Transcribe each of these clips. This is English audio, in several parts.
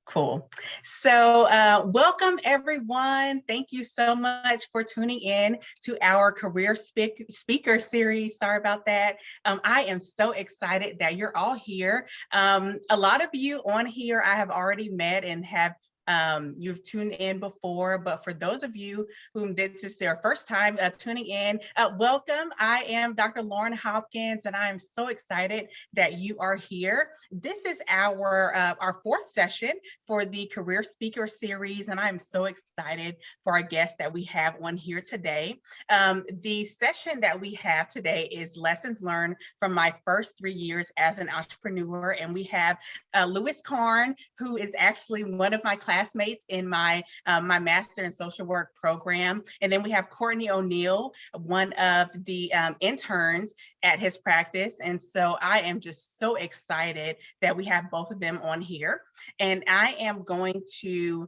Cool. So welcome everyone. Thank you so much for tuning in to our career speaker series. Sorry about that. I am so excited that you're all here. A lot of you on here I have already met and have you've tuned in before, but for those of you whom this is their first time tuning in, welcome. I am Dr. Lauren Hopkins, and I am so excited that you are here. This is our fourth session for the Career Speaker Series, and I'm so excited for our guests that we have on here today. The session that we have today is Lessons Learned from My First 3 Years as an Entrepreneur, and we have Louis Carn, who is actually one of my classmates in my Master in Social Work program. And then we have Courtney O'Neill, one of the interns at his practice. And so I am just so excited that we have both of them on here. And I am going to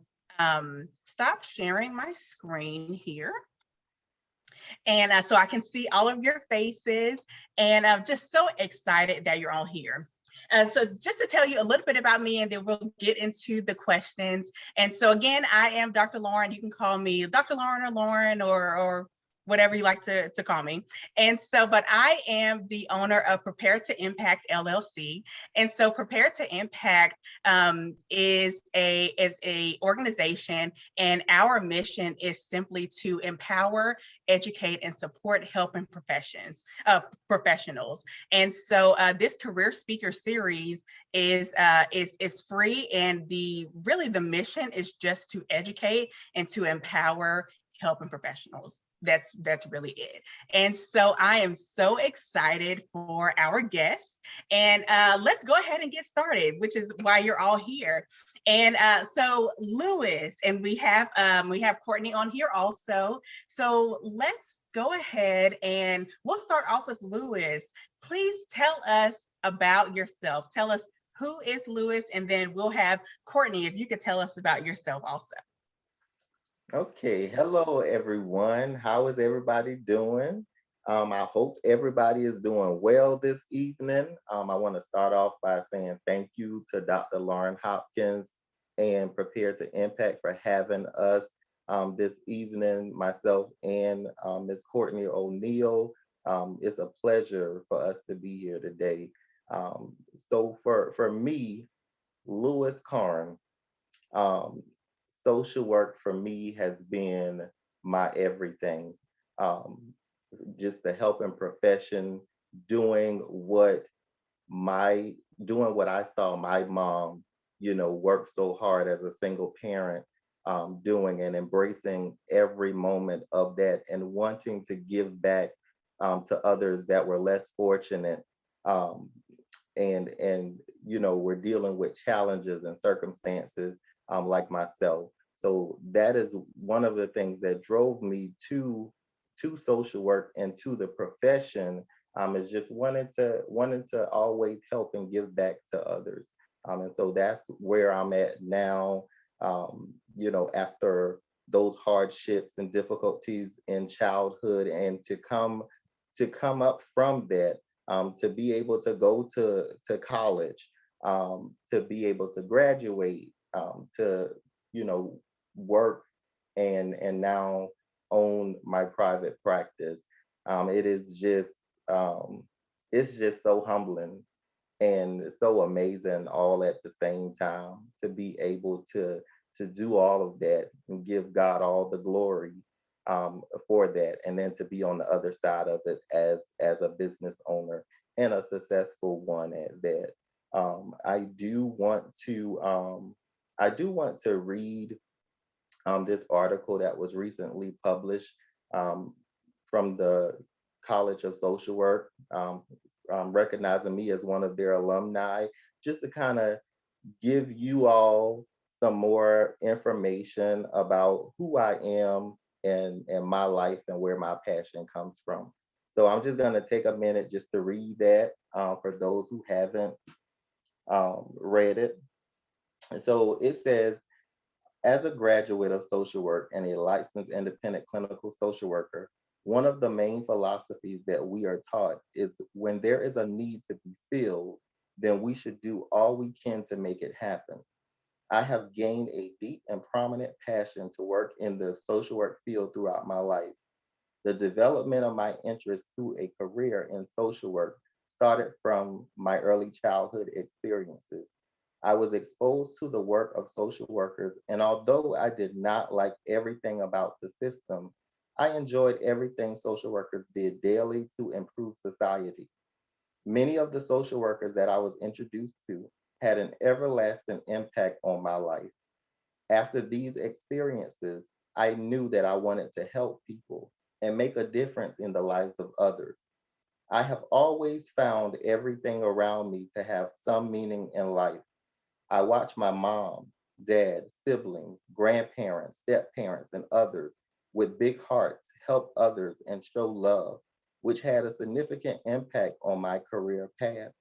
stop sharing my screen here. And so I can see all of your faces, and I'm just so excited that you're all here. So just to tell you a little bit about me, and then we'll get into the questions. And so again, I am Dr. Lauren. You can call me Dr. Lauren or whatever you like to call me. And so, but I am the owner of Prepare to Impact LLC. And so Prepare to Impact is a organization, and our mission is simply to empower, educate, and support helping professionals. And so this career speaker series is free, and the mission is just to educate and to empower helping professionals. That's really it. And so I am so excited for our guests, and let's go ahead and get started, which is why you're all here. And so Louis, and we have Courtney on here also. So let's go ahead and we'll start off with Louis. Please tell us about yourself. Tell us who is Louis, and then we'll have Courtney, if you could tell us about yourself also. Okay, hello everyone. How is everybody doing? I hope everybody is doing well this evening. I want to start off by saying thank you to Dr. Lauren Hopkins and Prepare to Impact for having us this evening, myself and Ms. Courtney O'Neill. It's a pleasure for us to be here today. So for me, Louis Carn, social work for me has been my everything. Just the helping profession, doing what I saw my mom, work so hard as a single parent, doing, and embracing every moment of that, and wanting to give back to others that were less fortunate. And we're dealing with challenges and circumstances like myself. So that is one of the things that drove me to social work and to the profession, is just wanting to always help and give back to others. And so that's where I'm at now. After those hardships and difficulties in childhood, and to come up from that, to be able to go to college, to be able to graduate, to work and now own my private practice. It is just it's just so humbling and so amazing all at the same time, to be able to do all of that and give God all the glory for that, and then to be on the other side of it as a business owner, and a successful one at that. I do want to read this article that was recently published from the College of Social Work, recognizing me as one of their alumni, just to kind of give you all some more information about who I am and my life and where my passion comes from. So I'm just going to take a minute just to read that for those who haven't read it. So it says, as a graduate of social work and a licensed independent clinical social worker, one of the main philosophies that we are taught is when there is a need to be filled, then we should do all we can to make it happen. I have gained a deep and prominent passion to work in the social work field throughout my life. The development of my interest to a career in social work started from my early childhood experiences. I was exposed to the work of social workers, and although I did not like everything about the system, I enjoyed everything social workers did daily to improve society. Many of the social workers that I was introduced to had an everlasting impact on my life. After these experiences, I knew that I wanted to help people and make a difference in the lives of others. I have always found everything around me to have some meaning in life. I watch my mom, dad, siblings, grandparents, step parents, and others with big hearts help others and show love, which had a significant impact on my career path.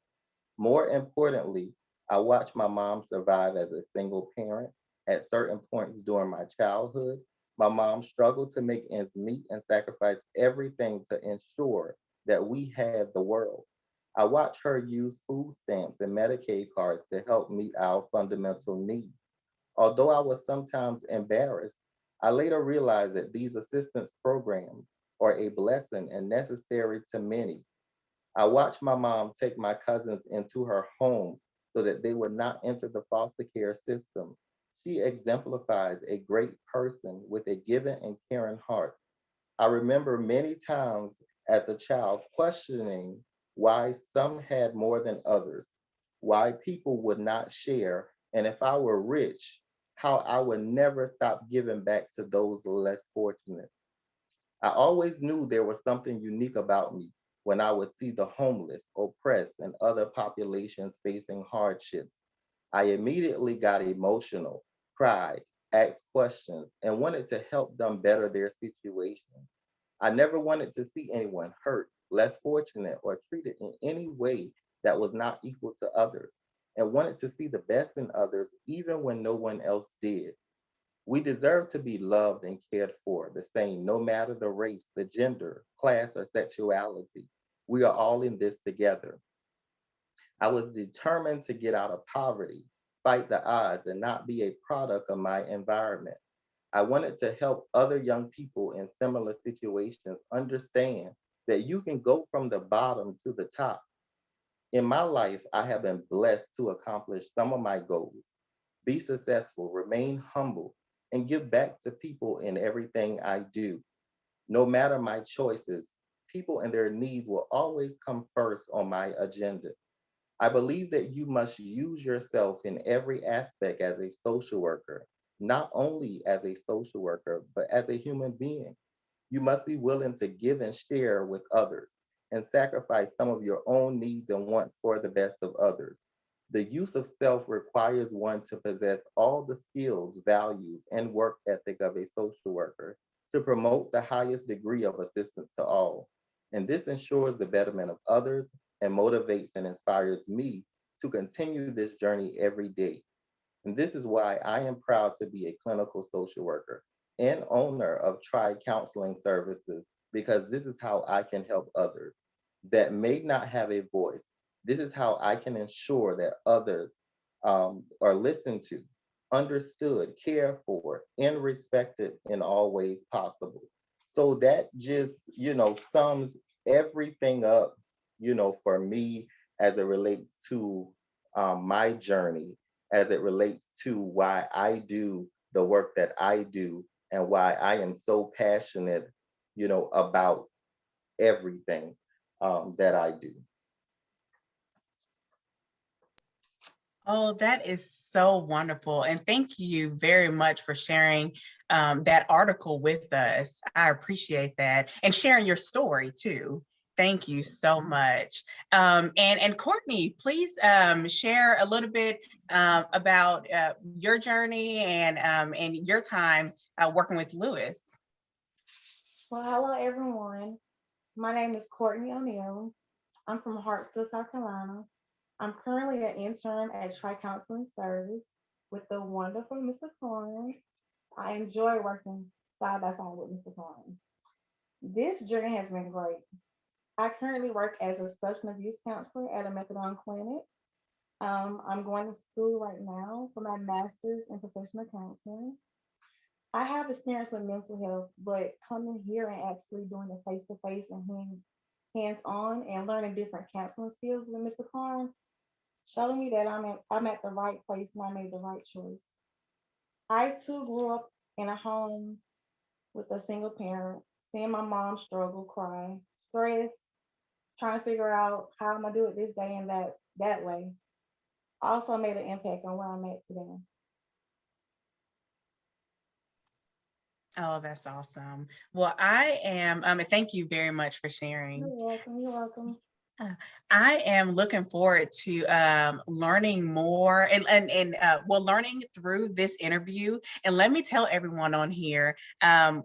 More importantly, I watched my mom survive as a single parent. At certain points during my childhood, my mom struggled to make ends meet and sacrificed everything to ensure that we had the world. I watched her use food stamps and Medicaid cards to help meet our fundamental needs. Although I was sometimes embarrassed, I later realized that these assistance programs are a blessing and necessary to many. I watched my mom take my cousins into her home so that they would not enter the foster care system. She exemplifies a great person with a giving and caring heart. I remember many times as a child questioning why some had more than others, why people would not share, and if I were rich, how I would never stop giving back to those less fortunate. I always knew there was something unique about me when I would see the homeless, oppressed, and other populations facing hardships. I immediately got emotional, cried, asked questions, and wanted to help them better their situation. I never wanted to see anyone hurt, less fortunate, or treated in any way that was not equal to others, and wanted to see the best in others even when no one else did. We deserve to be loved and cared for the same, no matter the race, the gender, class, or sexuality. We are all in this together. I was determined to get out of poverty, fight the odds, and not be a product of my environment. I wanted to help other young people in similar situations understand that you can go from the bottom to the top. In my life, I have been blessed to accomplish some of my goals, be successful, remain humble, and give back to people in everything I do. No matter my choices, people and their needs will always come first on my agenda. I believe that you must use yourself in every aspect as a social worker, not only as a social worker, but as a human being. You must be willing to give and share with others and sacrifice some of your own needs and wants for the best of others. The use of self requires one to possess all the skills, values, and work ethic of a social worker to promote the highest degree of assistance to all. And this ensures the betterment of others and motivates and inspires me to continue this journey every day. And this is why I am proud to be a clinical social worker and owner of Tri Counseling Services, because this is how I can help others that may not have a voice. This is how I can ensure that others are listened to, understood, cared for, and respected in all ways possible. So that just, sums everything up, for me as it relates to my journey, as it relates to why I do the work that I do and why I am so passionate, about everything that I do. Oh, that is so wonderful. And thank you very much for sharing that article with us. I appreciate that. And sharing your story too. Thank you so much. And Courtney, please share a little bit about your journey and your time working with Lewis. Well, hello everyone. My name is Courtney O'Neill. I'm from Hartsville, South Carolina. I'm currently an intern at Tri Counseling Service with the wonderful Mr. Carn. I enjoy working side by side with Mr. Carn. This journey has been great. I currently work as a substance abuse counselor at a methadone clinic. I'm going to school right now for my master's in professional counseling. I have experience with mental health, but coming here and actually doing it face to face and hands on and learning different counseling skills with Mr. Carn showing me that I'm at the right place and I made the right choice. I too grew up in a home with a single parent, seeing my mom struggle, cry, stress, trying to figure out how I'm gonna do it this day and that way. Also made an impact on where I'm at today. Oh, that's awesome. Well, I am, and thank you very much for sharing. You're welcome. You're welcome. Uh, I am looking forward to learning more and well, learning through this interview. And let me tell everyone on here,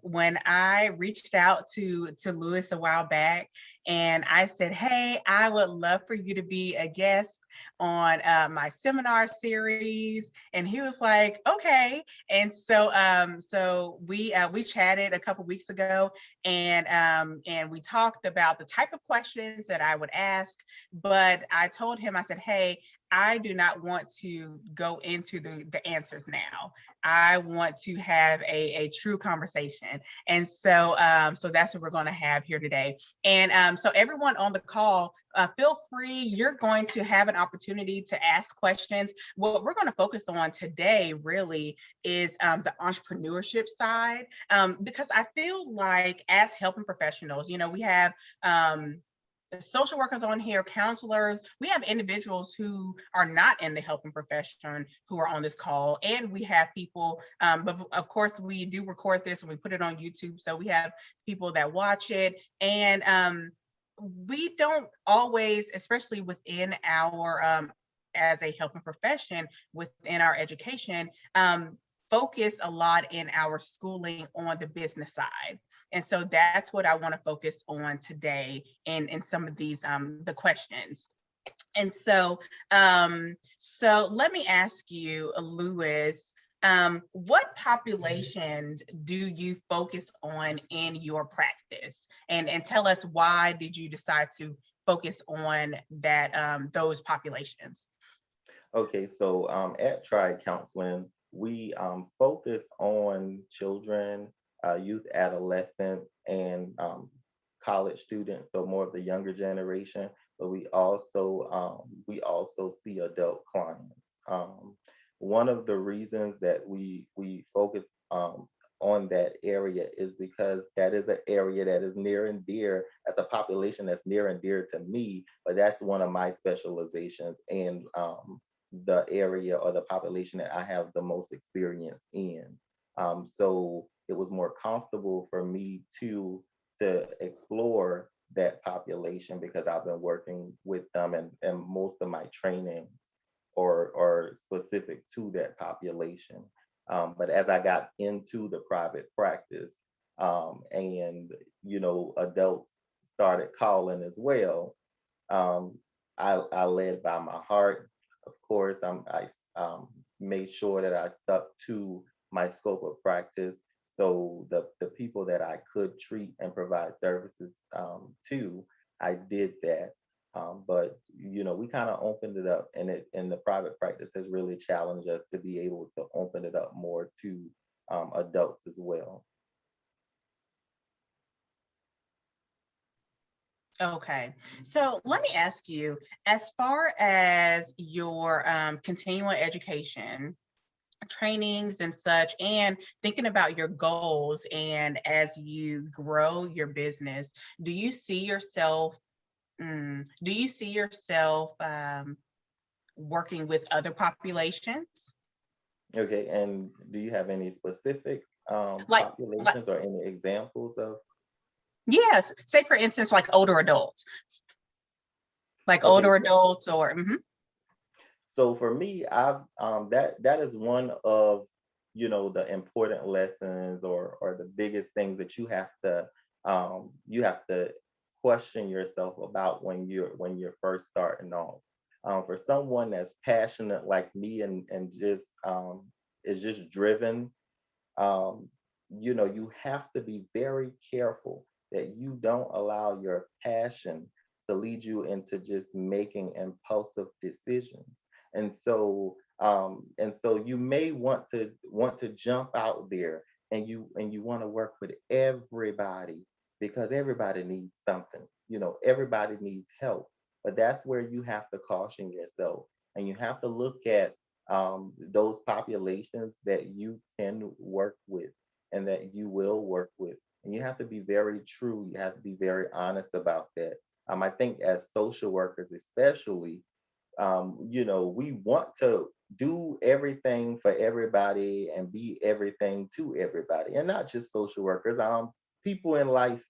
when I reached out to Lewis a while back, and I said, "Hey, I would love for you to be a guest on my seminar series," and he was like, "Okay." And so we chatted a couple weeks ago, and we talked about the type of questions that I would ask. But I told him, I said, "Hey, I do not want to go into the answers now. I want to have a true conversation." And so that's what we're going to have here today. And so everyone on the call, feel free. You're going to have an opportunity to ask questions. What we're going to focus on today really is the entrepreneurship side, because I feel like as helping professionals, we have social workers on here, counselors, we have individuals who are not in the helping profession who are on this call, and we have people, but of course we do record this and we put it on YouTube, so we have people that watch it. And we don't always, especially within our as a helping profession, within our education, focus a lot in our schooling on the business side. And so that's what I want to focus on today in some of these the questions. And so let me ask you, Lewis, what populations do you focus on in your practice? And tell us, why did you decide to focus on that those populations? Okay, so at Tri Counseling, we focus on children, youth, adolescent, and college students, so more of the younger generation. But we also see adult clients. One of the reasons that we focus on that area is because that is an area that is near and dear, as a population that's near and dear to me. But that's one of my specializations, and the area or the population that I have the most experience in. So it was more comfortable for me to explore that population because I've been working with them, and most of my trainings are specific to that population. But as I got into the private practice, and adults started calling as well, I led by my heart. Of course, I made sure that I stuck to my scope of practice. So the people that I could treat and provide services to, I did that. But we kind of opened it up, and the private practice has really challenged us to be able to open it up more to adults as well. Okay, so let me ask you, as far as your continuing education, trainings and such, and thinking about your goals, and as you grow your business, do you see yourself, working with other populations? Okay, and do you have any specific Like, populations or any examples of? yes, say for instance, like older adults, Okay, or so for me, I've that is one of the important lessons, or the biggest things that you have to question yourself about when you're first starting off. For someone that's passionate like me, and just is just driven, um, you have to be very careful that you don't allow your passion to lead you into just making impulsive decisions. And so you may want to jump out there, and you want to work with everybody, because everybody needs something. Everybody needs help. But that's where you have to caution yourself, and you have to look at those populations that you can work with and that you will work with. And you have to be very true. You have to be very honest about that. I think as social workers, especially, we want to do everything for everybody and be everything to everybody, and not just social workers, people in life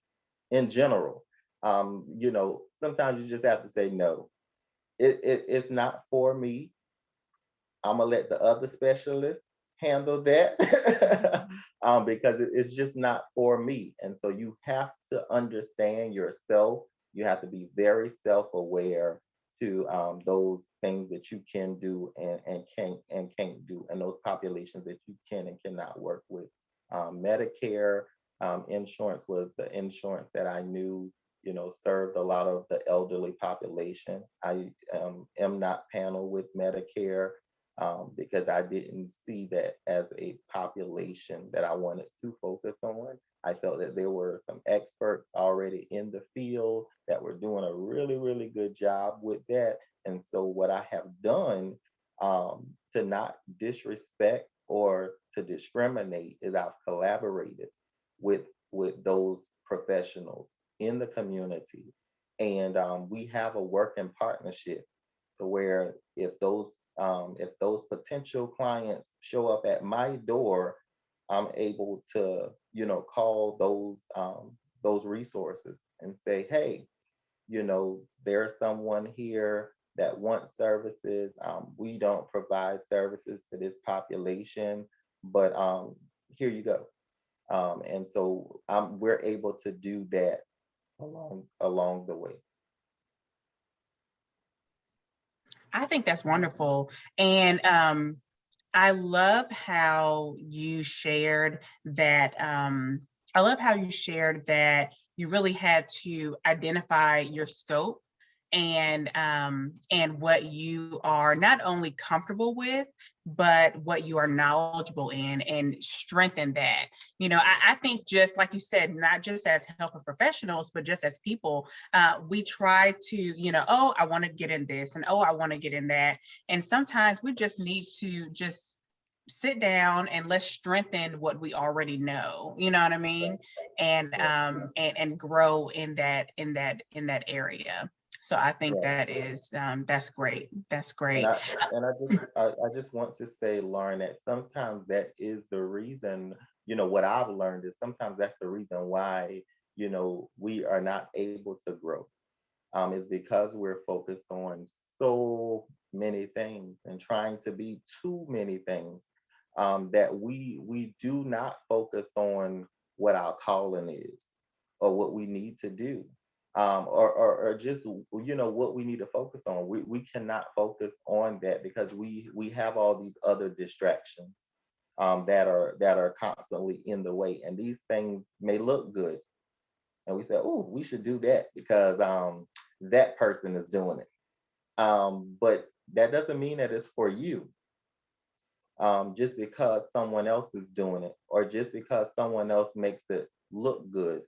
in general. Sometimes you just have to say no. It's not for me. I'm gonna let the other specialists handle that because it's just not for me. And so you have to understand yourself. You have to be very self-aware to those things that you can do and can't do, and those populations that you can and cannot work with. Medicare insurance was the insurance that I knew served a lot of the elderly population. I am not panel with Medicare because I didn't see that as a population that I wanted to focus on. I felt that there were some experts already in the field that were doing a really, really good job with that. And so what I have done to not disrespect or to discriminate is I've collaborated with those professionals in the community. And we have a working partnership to where if those potential clients show up at my door, I'm able to, call those resources and say, hey, there's someone here that wants services. We don't provide services to this population, but here you go. And so we're able to do that along the way. I think that's wonderful. And I love how you shared that. You really had to identify your scope and what you are not only comfortable with, but what you are knowledgeable in, and strengthen that. I think, just like you said, not just as health professionals, but just as people, we try to, oh, I want to get in this, and oh, I want to get in that. And sometimes we just need to just sit down and let's strengthen what we already know. You know what I mean? And grow in that area. So I think that is that's great. That's great. I just want to say, Lauren, that sometimes that is the reason. What I've learned is sometimes that's the reason why we are not able to grow. Is because we're focused on so many things and trying to be too many things, that we do not focus on what our calling is or what we need to do. Or just what we need to focus on. We cannot focus on that because we have all these other distractions that are constantly in the way, and these things may look good, and we say, oh, we should do that because that person is doing it, but that doesn't mean that it's for you. Just because someone else is doing it, or just because someone else makes it look good.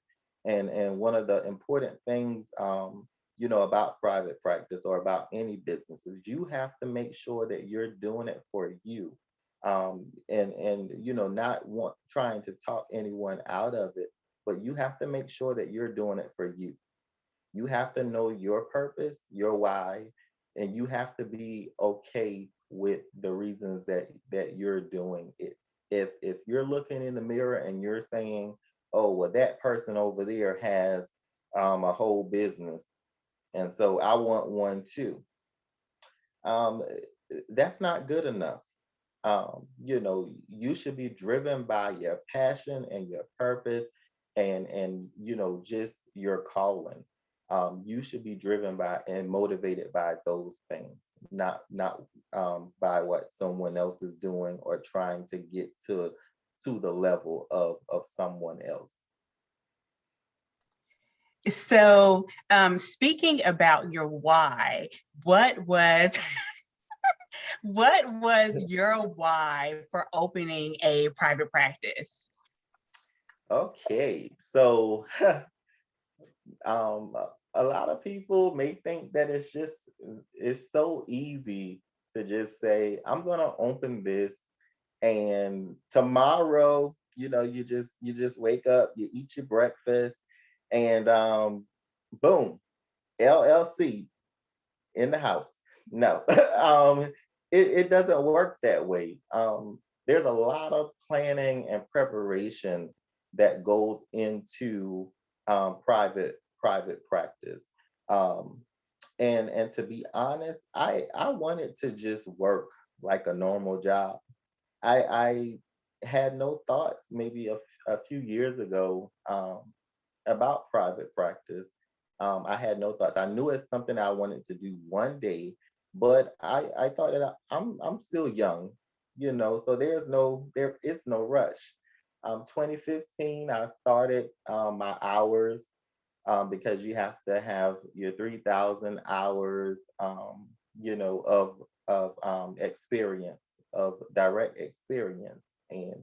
And one of the important things, about private practice or about any business is you have to make sure that you're doing it for you, and not trying to talk anyone out of it, but you have to make sure that you're doing it for you. You have to know your purpose, your why, and you have to be okay with the reasons that you're doing it. If you're looking in the mirror and you're saying, oh, well, that person over there has a whole business, and so I want one too. That's not good enough. You should be driven by your passion and your purpose, and just your calling. You should be driven by and motivated by those things, not by what someone else is doing or trying to get to the level of someone else. So speaking about your why, what was What was your why for opening a private practice? Okay, so um, a lot of people may think that it's so easy to just say, I'm gonna open this, and tomorrow, you just wake up, you eat your breakfast, and boom, LLC in the house. No, it doesn't work that way. There's a lot of planning and preparation that goes into private practice. Um, and to be honest, I wanted to just work like a normal job. I had no thoughts maybe a few years ago about private practice. I had no thoughts. I knew it's something I wanted to do one day, but I thought that I'm still young, so there is no rush. 2015, I started my hours because you have to have your 3,000 hours, of experience, of direct experience. And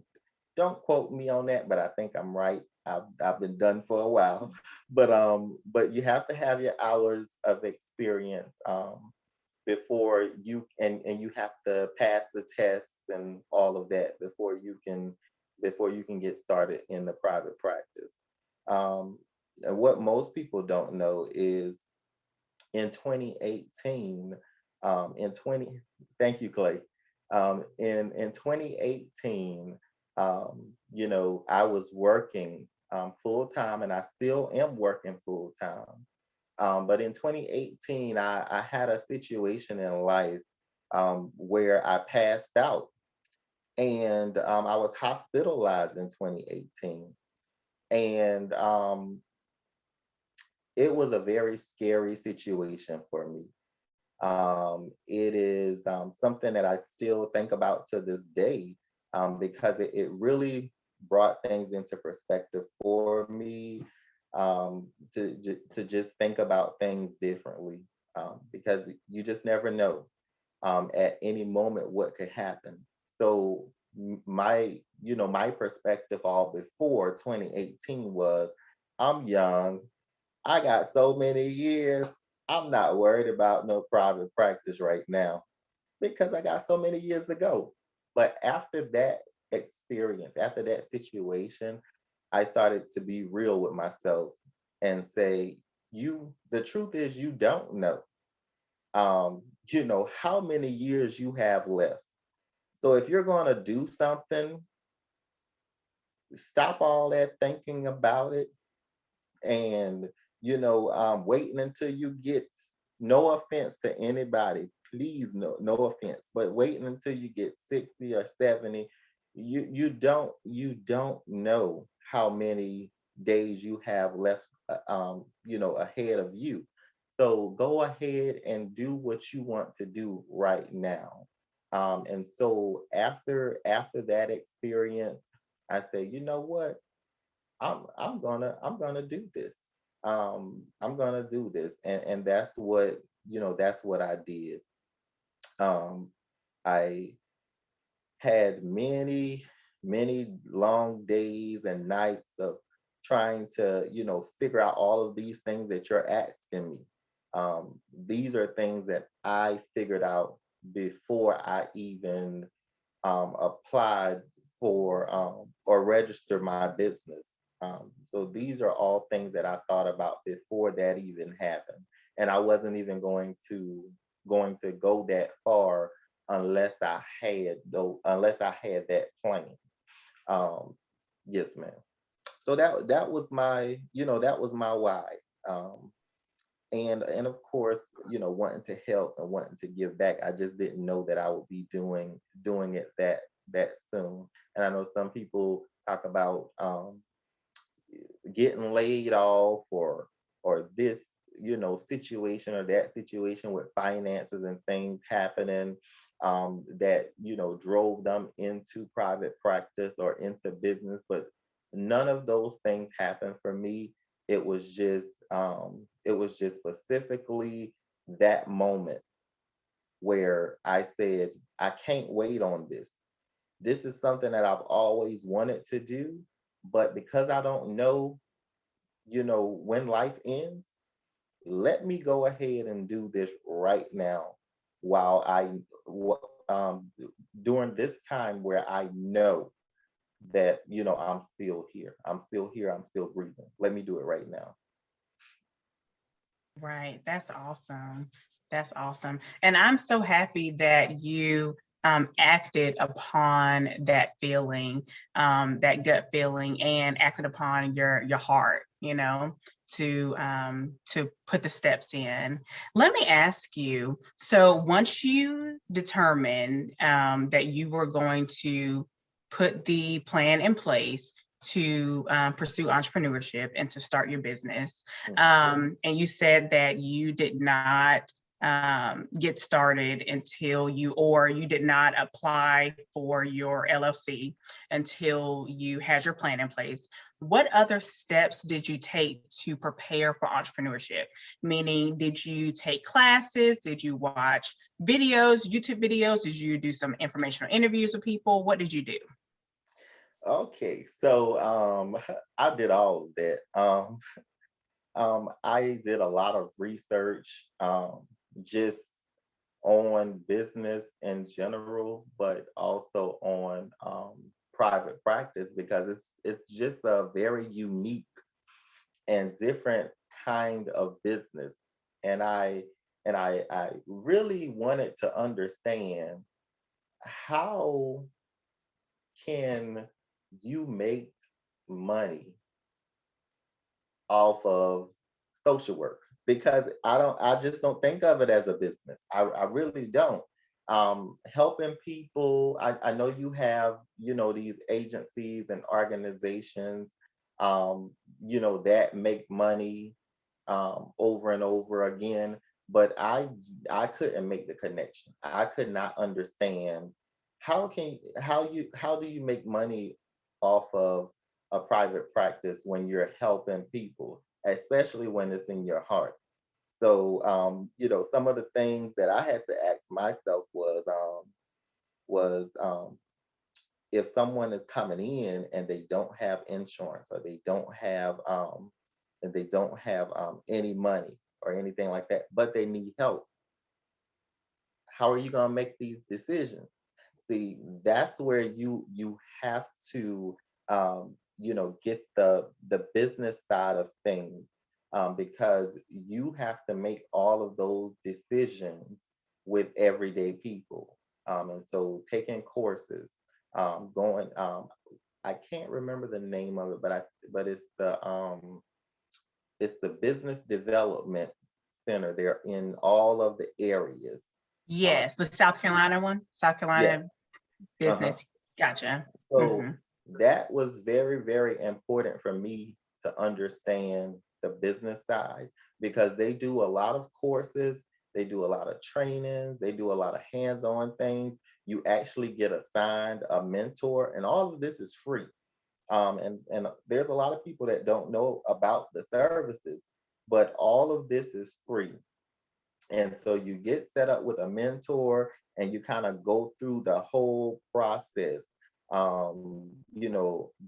don't quote me on that, but I think I'm right. I've been done for a while, but you have to have your hours of experience before and you have to pass the tests and all of that before you can get started in the private practice. And what most people don't know is in 2018, in 20, thank you, Clay. In 2018, I was working full time, and I still am working full time. But in 2018, I had a situation in life where I passed out, and I was hospitalized in 2018. And it was a very scary situation for me. It is something that I still think about to this day because it really brought things into perspective for me to just think about things differently because you just never know at any moment what could happen. So my perspective all before 2018 was I'm young, I got so many years. I'm not worried about no private practice right now because I got so many years to go. But after that experience, after that situation, I started to be real with myself and say, the truth is you don't know. How many years you have left. So if you're going to do something, stop all that thinking about it and waiting until you get, no offense to anybody, please, no offense, but waiting until you get 60 or 70, you don't know how many days you have left ahead of you. So go ahead and do what you want to do right now. And so after that experience, I say, you know what, I'm gonna do this. I'm gonna do this, and that's what I did. Um, I had many long days and nights of trying to figure out all of these things that you're asking me. These are things that I figured out before I even applied for or registered my business. So these are all things that I thought about before that even happened, and I wasn't even going to go that far unless I had that plan. Um, yes, ma'am. So that was my why. Um, and of course, wanting to help and wanting to give back. I just didn't know that I would be doing it that soon. And I know some people talk about getting laid off or this situation or that situation with finances and things happening that drove them into private practice or into business, but none of those things happened for me. It was just specifically that moment where I said, I can't wait on this. This is something that I've always wanted to do, but because I don't know, when life ends, let me go ahead and do this right now while during this time where I know that, I'm still here. I'm still here. I'm still breathing. Let me do it right now. Right. That's awesome. That's awesome. And I'm so happy that you acted upon that feeling, that gut feeling, and acted upon your heart, to put the steps in. Let me ask you, so once you determined that you were going to put the plan in place to pursue entrepreneurship and to start your business, and you said that you did not get started or you did not apply for your LLC until you had your plan in place. What other steps did you take to prepare for entrepreneurship? Meaning, did you take classes? Did you watch videos, YouTube videos? Did you do some informational interviews with people? What did you do? Okay, so I did all of that. I did a lot of research, just on business in general, but also on private practice, because it's just a very unique and different kind of business. And I really wanted to understand, how can you make money off of social work, because I just don't think of it as a business. I really don't. Helping people, I know you have, these agencies and organizations, that make money over and over again, but I couldn't make the connection. I could not understand, how do you make money off of a private practice when you're helping people, especially when it's in your heart. So, some of the things that I had to ask myself was if someone is coming in and they don't have insurance, or they don't have any money or anything like that, but they need help, how are you going to make these decisions? See, that's where you have to, get the business side of things, because you have to make all of those decisions with everyday people. And so taking courses, going, I can't remember the name of it, but it's the business development center. They're in all of the areas. Yes, the South Carolina one, South Yeah. Carolina Uh-huh. business. Gotcha. So Mhm. that was very, very important for me to understand the business side, because they do a lot of courses, they do a lot of training, they do a lot of hands-on things. You actually get assigned a mentor, and all of this is free. And there's a lot of people that don't know about the services, but all of this is free. And so you get set up with a mentor, and you kind of go through the whole process.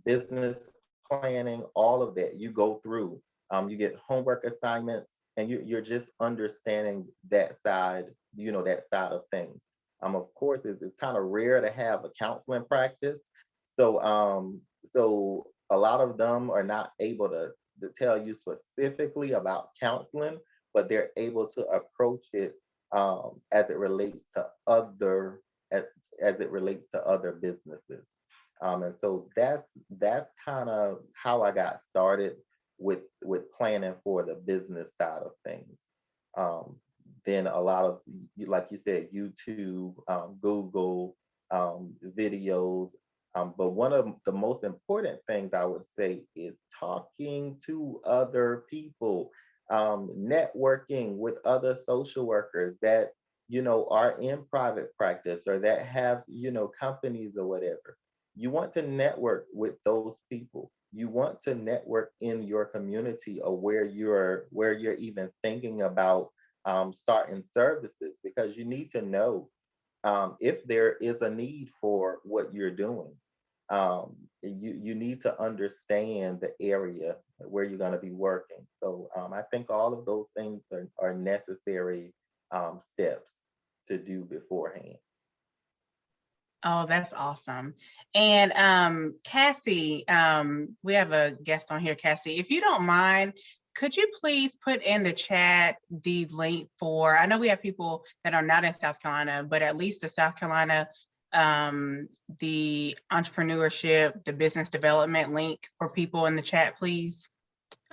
Business planning, all of that you go through. You get homework assignments, and you're just understanding that side of things. Of course, it's kind of rare to have a counseling practice. So a lot of them are not able to tell you specifically about counseling, but they're able to approach it, as it relates to as it relates to other businesses. And so that's kind of how I got started with planning for the business side of things. Um, then a lot of, like you said, YouTube, Google, videos. But one of the most important things I would say is talking to other people, networking with other social workers that are in private practice, or that have companies or whatever. You want to network with those people. You want to network in your community, or where you're even thinking about starting services, because you need to know if there is a need for what you're doing. You need to understand the area where you're going to be working. So I think all of those things are necessary steps to do beforehand. Oh, that's awesome. And Cassie, we have a guest on here, Cassie. If you don't mind, could you please put in the chat the link for, I know we have people that are not in South Carolina, but at least the South Carolina, the entrepreneurship, the business development link for people in the chat, please.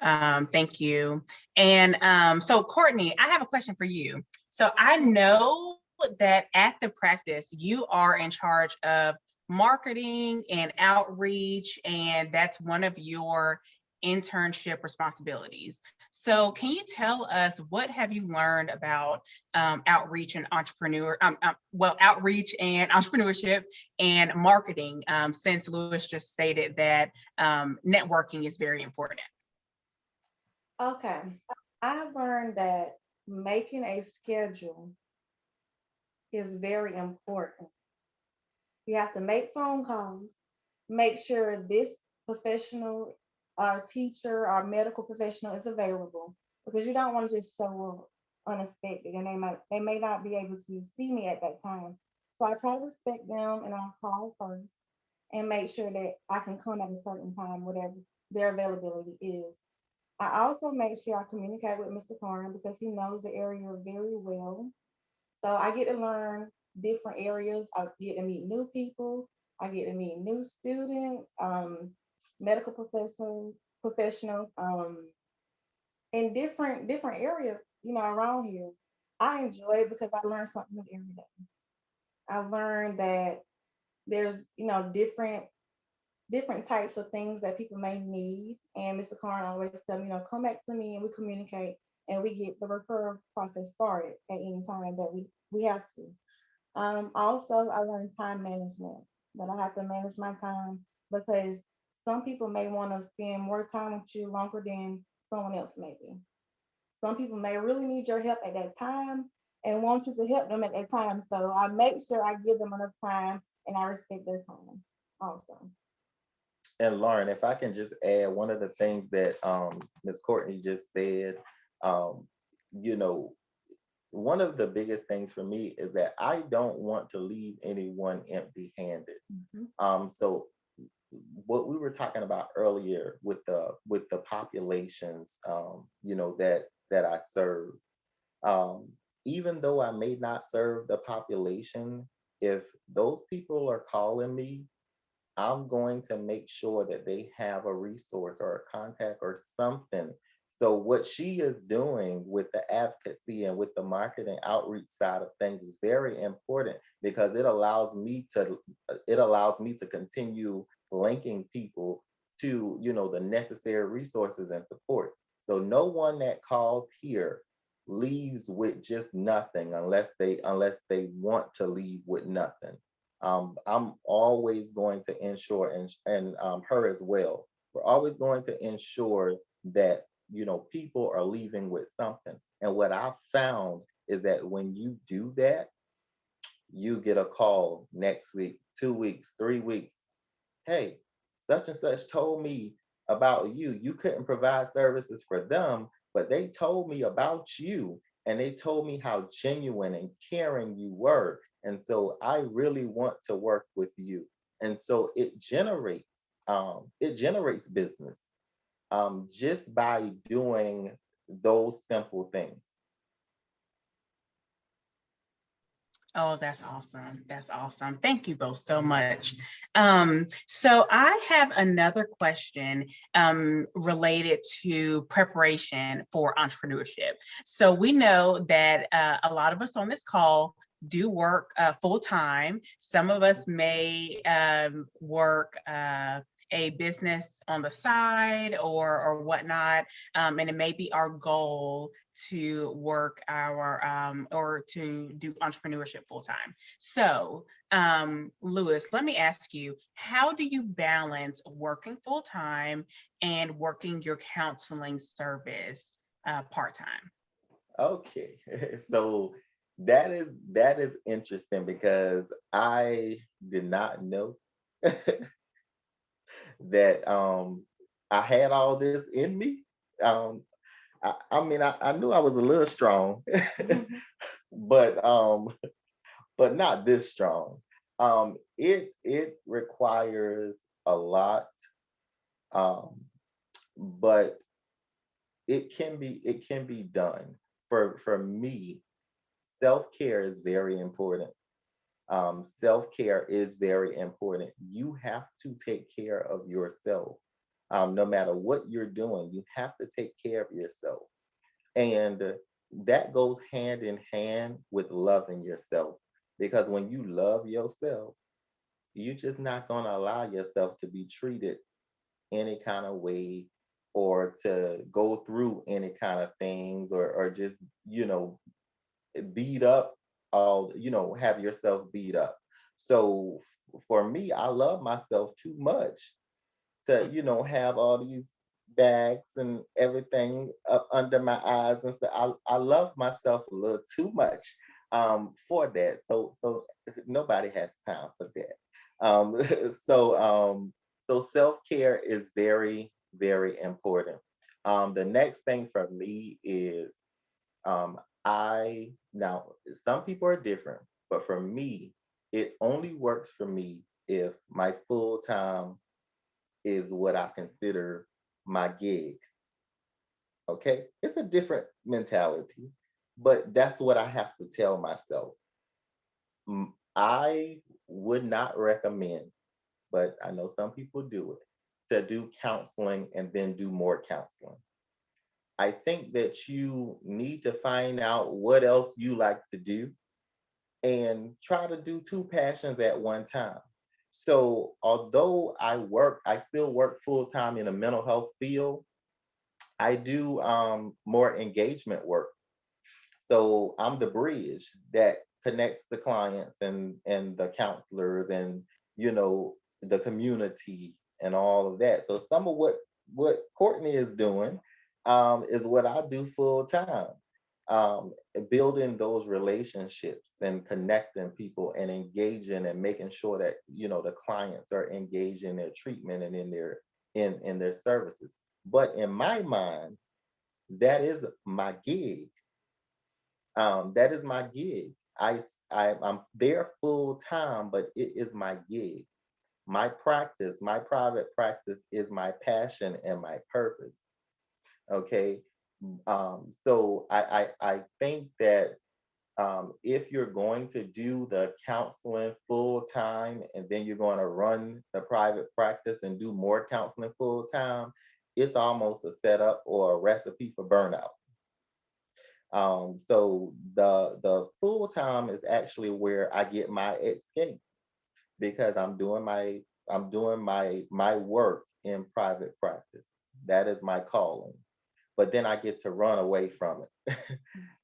Thank you. And so Courtney, I have a question for you. So I know that at the practice, you are in charge of marketing and outreach, and that's one of your internship responsibilities. So can you tell us, what have you learned about outreach and outreach and entrepreneurship and marketing, since Lewis just stated that networking is very important? Okay. I've learned that making a schedule is very important. You have to make phone calls, make sure this professional, our teacher, our medical professional is available, because you don't want to just show up unexpected and they may not be able to see me at that time. So I try to respect them and I'll call first and make sure that I can come at a certain time, whatever their availability is. I also make sure I communicate with Mr. Carn because he knows the area very well. So I get to learn different areas. I get to meet new people. I get to meet new students, medical professionals, in different areas, around here. I enjoy it because I learn something new every day. I learned that there's, different types of things that people may need. And Mr. Carn always tell me, come back to me and we communicate and we get the referral process started at any time that we have to. Also, I learned time management, that I have to manage my time because some people may want to spend more time with you longer than someone else may be. Some people may really need your help at that time and want you to help them at that time. So I make sure I give them enough time and I respect their time also. And Lauren, if I can just add one of the things that Ms. Courtney just said, um, you know, one of the biggest things for me is that I don't want to leave anyone empty-handed. So what we were talking about earlier with the populations, that I serve, even though I may not serve the population, if those people are calling me, I'm going to make sure that they have a resource or a contact or something. So what she is doing with the advocacy and with the marketing outreach side of things is very important because it allows me to continue linking people to, the necessary resources and support. So no one that calls here leaves with just nothing unless they want to leave with nothing. I'm always going to ensure, and her as well. We're always going to ensure that people are leaving with something. And what I've found is that when you do that, you get a call next week, 2 weeks, 3 weeks. Hey, such and such told me about you. You couldn't provide services for them, but they told me about you and they told me how genuine and caring you were. And so I really want to work with you. And so it generates business just by doing those simple things. Oh, that's awesome. That's awesome. Thank you both so much. So I have another question related to preparation for entrepreneurship. So we know that a lot of us on this call do work full time. Some of us may work a business on the side or whatnot, and it may be our goal to work or to do entrepreneurship full time. So, Lewis, let me ask you, how do you balance working full time and working your counseling service part time? Okay. So that is interesting because I did not know that I had all this in me. Um I knew I was a little strong, but but not this strong. It requires a lot, um, but it can be done. For me, self-care is very important. Self-care is very important. You have to take care of yourself. No matter what you're doing, you have to take care of yourself. And that goes hand in hand with loving yourself. Because when you love yourself, you're just not going to allow yourself to be treated any kind of way, or to go through any kind of things, or just, beat up, have yourself beat up. So for me, I love myself too much to, have all these bags and everything up under my eyes and stuff. I love myself a little too much for that. So nobody has time for that. So so self-care is very, very important. The next thing for me is, um, I now some people are different, but for me, it only works for me if my full time is what I consider my gig. Okay. It's a different mentality, but that's what I have to tell myself. I would not recommend, but I know some people do it, to do counseling and then do more counseling. I think that you need to find out what else you like to do and try to do two passions at one time. So, although I still work full time in a mental health field. I do more engagement work. So I'm the bridge that connects the clients and the counselors and, the community and all of that. So some of what Courtney is doing is what I do full time. Building those relationships and connecting people and engaging and making sure that, the clients are engaged in their treatment and in their services. But in my mind, that is my gig. That is my gig. I'm there full time, but it is my gig. My practice, my private practice, is my passion and my purpose. Okay. So I think that, if you're going to do the counseling full time and then you're going to run the private practice and do more counseling full time, it's almost a setup or a recipe for burnout. So the full time is actually where I get my escape, because I'm doing my work in private practice. That is my calling. But then I get to run away from it.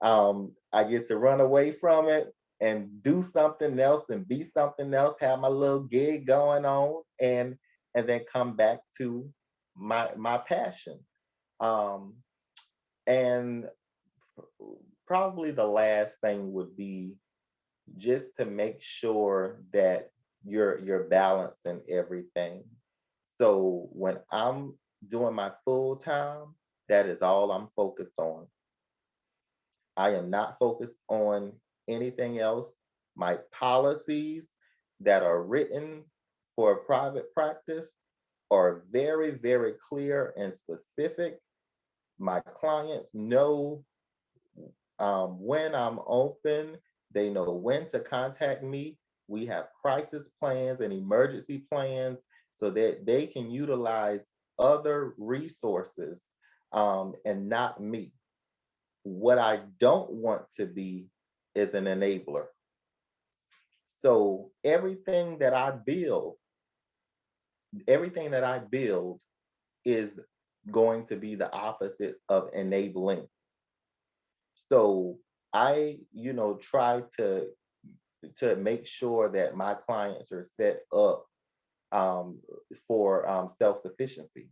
I get to run away from it and do something else and be something else, have my little gig going on, and then come back to my passion. Um, and probably the last thing would be just to make sure that you're balancing everything. So when I'm doing my full time, that is all I'm focused on. I am not focused on anything else. My policies that are written for private practice are very, very clear and specific. My clients know, when I'm open, they know when to contact me. We have crisis plans and emergency plans so that they can utilize other resources, and not me. What I don't want to be is an enabler. So everything that I build is going to be the opposite of enabling. So I, try to make sure that my clients are set up, for self-sufficiency.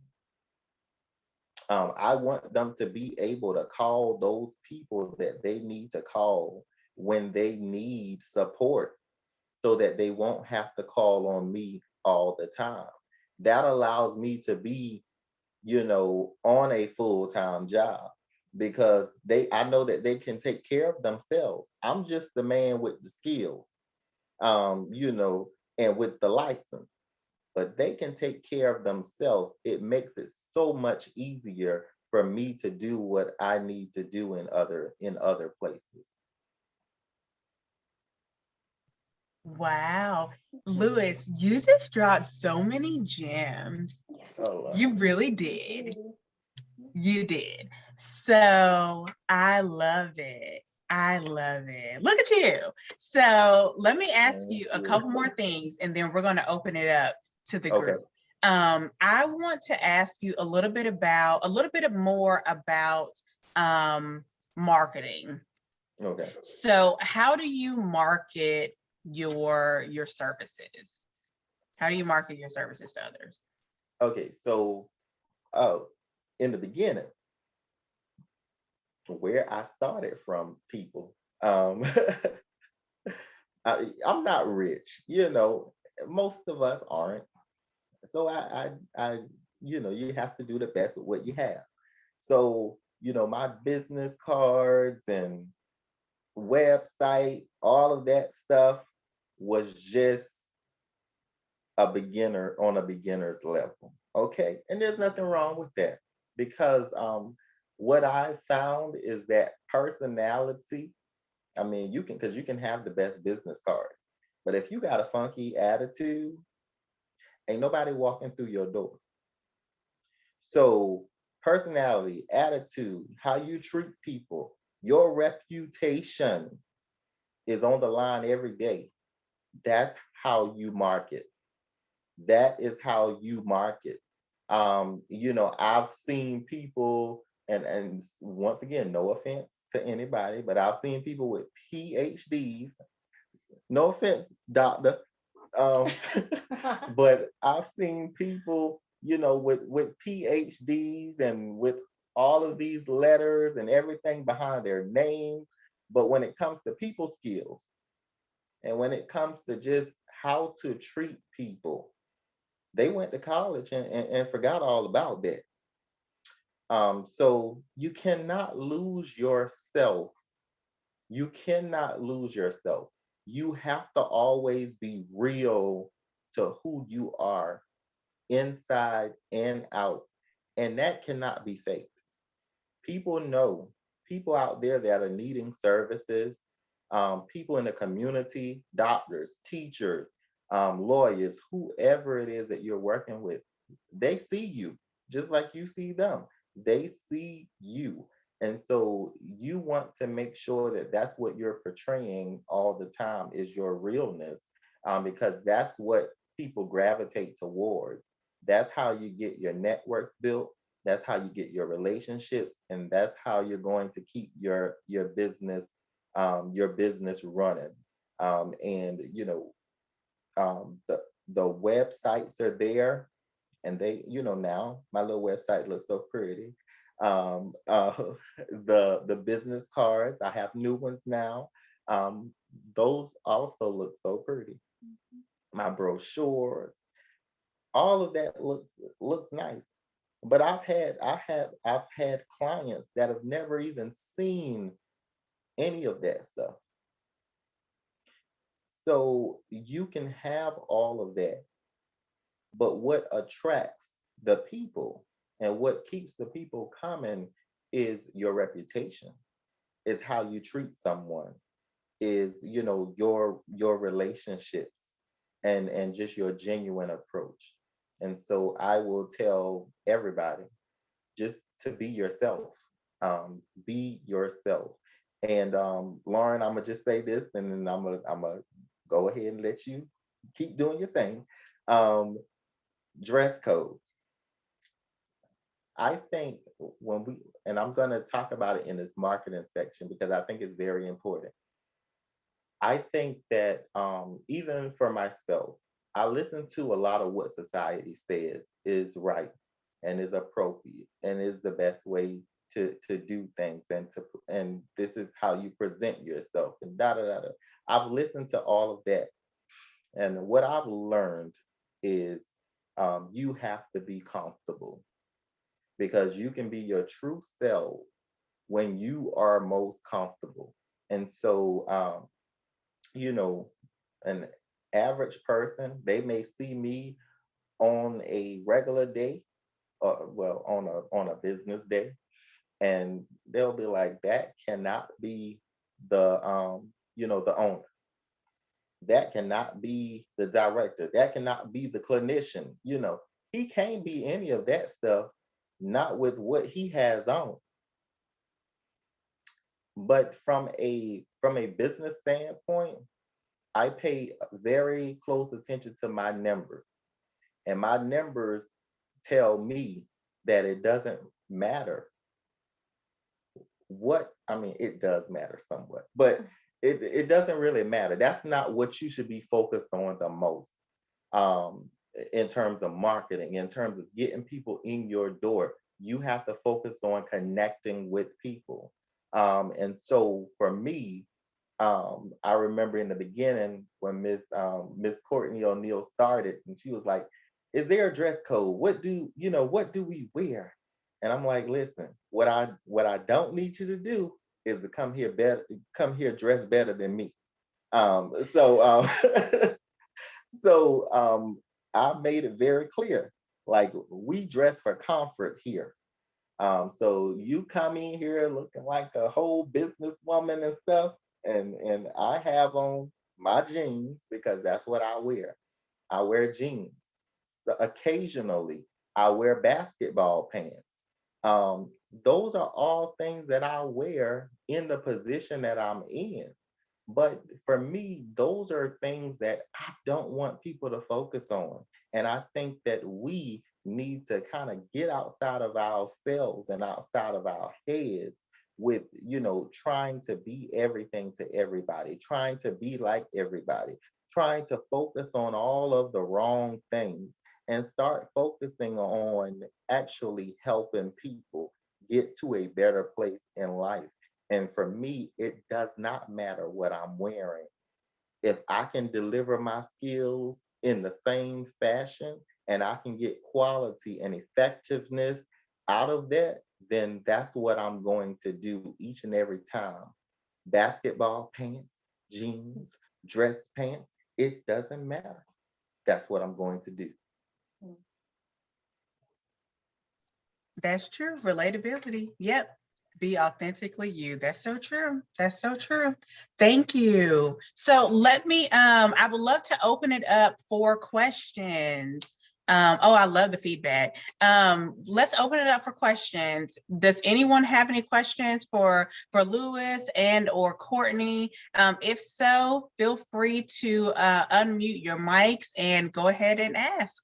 I want them to be able to call those people that they need to call when they need support, so that they won't have to call on me all the time. That allows me to be, on a full-time job, because I know that they can take care of themselves. I'm just the man with the skills, and with the license, but they can take care of themselves. It makes it so much easier for me to do what I need to do in other places. Wow. Lewis, you just dropped so many gems. Oh, You really did. You did. So I love it. I love it. Look at you. So let me ask thank you a you. couple more things and then we're going to open it up to the Okay. group. I want to ask you a little bit more about marketing. Okay. So how do you market your services? How do you market your services to others? Okay. So, uh, in the beginning, where I started from, people, um, I'm not rich. Most of us aren't. So you have to do the best with what you have. So, my business cards and website, all of that stuff was just a beginner's level. Okay. And there's nothing wrong with that, because what I found is that personality, I mean, because you can have the best business cards, but if you got a funky attitude, ain't nobody walking through your door. So, personality, attitude, how you treat people, your reputation is on the line every day. That's how you market. That is how you market. I've seen people, and once again, no offense to anybody, but I've seen people with PhDs. No offense, doctor. Um, but I've seen people, with PhDs and with all of these letters and everything behind their name. But when it comes to people skills, and when it comes to just how to treat people, they went to college and forgot all about that. So you cannot lose yourself. You cannot lose yourself. You have to always be real to who you are, inside and out. And that cannot be faked. People know, people out there that are needing services, people in the community, doctors, teachers, lawyers, whoever it is that you're working with, they see you just like you see them. They see you. And so you want to make sure that that's what you're portraying all the time, is your realness, because that's what people gravitate towards. That's how you get your networks built. That's how you get your relationships, and that's how you're going to keep your business running. And the websites are there, and they, now my little website looks so pretty. The business cards, I have new ones now. Um, those also look so pretty. My brochures, all of that looks nice. But I've had clients that have never even seen any of that stuff. So you can have all of that, but what attracts the people and what keeps the people coming is your reputation, is how you treat someone, is your relationships, and just your genuine approach. And so I will tell everybody, just to be yourself. Be yourself. And Lauren, I'm gonna just say this, and then I'm gonna go ahead and let you keep doing your thing. Um, Dress code. I think and I'm gonna talk about it in this marketing section because I think it's very important. I think that even for myself, I listen to a lot of what society says is right. and is appropriate and is the best way to do things, and this is how you present yourself, and da da da da. I've listened to all of that, and what I've learned is you have to be comfortable, because you can be your true self when you are most comfortable. And so, you know, an average person, they may see me on a regular day, or well, on a business day, and they'll be like, that cannot be the the owner. That cannot be the director. That cannot be the clinician. He can't be any of that stuff, not with what he has on. But from a business standpoint, I pay very close attention to my numbers, and my numbers tell me that it doesn't matter what, I mean, it does matter somewhat, but it doesn't really matter. That's not what you should be focused on the most, um, in terms of marketing, in terms of getting people in your door. You have to focus on connecting with people. And so for me, I remember in the beginning when Miss Courtney O'Neill started, and she was like, "Is there a dress code? What do we wear?" And I'm like, "Listen, what I don't need you to do is to come here dressed better than me." So I made it very clear, like, we dress for comfort here. So you come in here looking like a whole businesswoman and stuff, and I have on my jeans because that's what I wear. I wear jeans. So occasionally, I wear basketball pants. Those are all things that I wear in the position that I'm in. But for me, those are things that I don't want people to focus on. And I think that we need to kind of get outside of ourselves and outside of our heads with, trying to be everything to everybody, trying to be like everybody, trying to focus on all of the wrong things, and start focusing on actually helping people get to a better place in life. And for me, it does not matter what I'm wearing. If I can deliver my skills in the same fashion and I can get quality and effectiveness out of that, then that's what I'm going to do each and every time. Basketball pants, jeans, dress pants, it doesn't matter. That's what I'm going to do. That's true. Relatability. Yep. Be authentically you. That's so true. That's so true. Thank you. So let me, I would love to open it up for questions. Oh, I love the feedback. Let's open it up for questions. Does anyone have any questions for Lewis and or Courtney? If so, feel free to unmute your mics and go ahead and ask.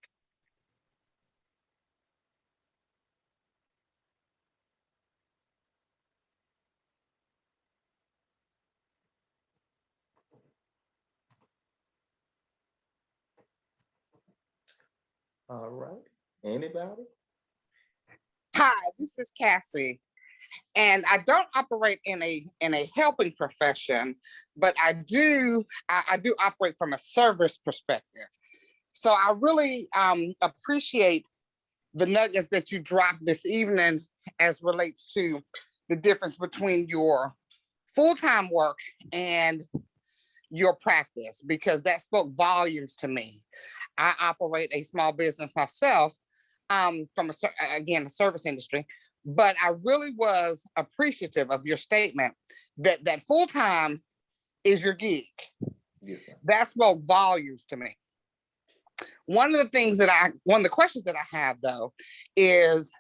All right. Anybody? Hi, this is Cassie, and I don't operate in a helping profession, but I do operate from a service perspective. So I really appreciate the nuggets that you dropped this evening as relates to the difference between your full-time work and your practice, because that spoke volumes to me. I operate a small business myself, from a service industry, but I really was appreciative of your statement that full time is your gig. Yes, sir. That spoke volumes to me. One of the questions that I have though is,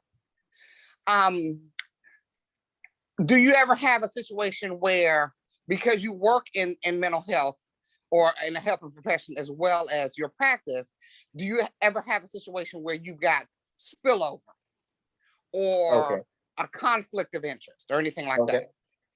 do you ever have a situation where, because you work in mental health or in a helping profession as well as your practice, do you ever have a situation where you've got spillover or Okay. a conflict of interest or anything like Okay. that?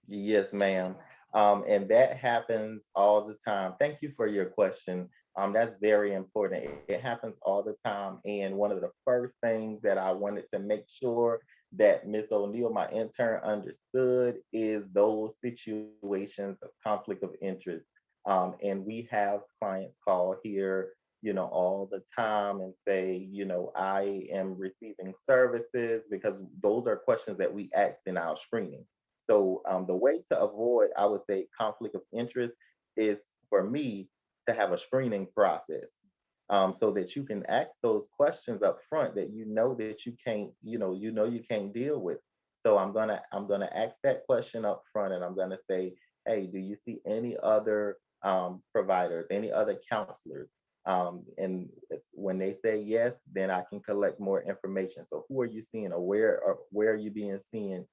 Yes, ma'am. And that happens all the time. Thank you for your question. That's very important. It happens all the time. And one of the first things that I wanted to make sure that Miss O'Neill, my intern, understood is those situations of conflict of interest. And we have clients call here, all the time and say, I am receiving services, because those are questions that we ask in our screening. So the way to avoid, I would say, conflict of interest is for me to have a screening process, so that you can ask those questions up front that that you can't, you can't deal with. So I'm gonna ask that question up front, and I'm gonna say, hey, do you see any other providers, any other counselors? And when they say yes, then I can collect more information. So who are you seeing, or where are you being seen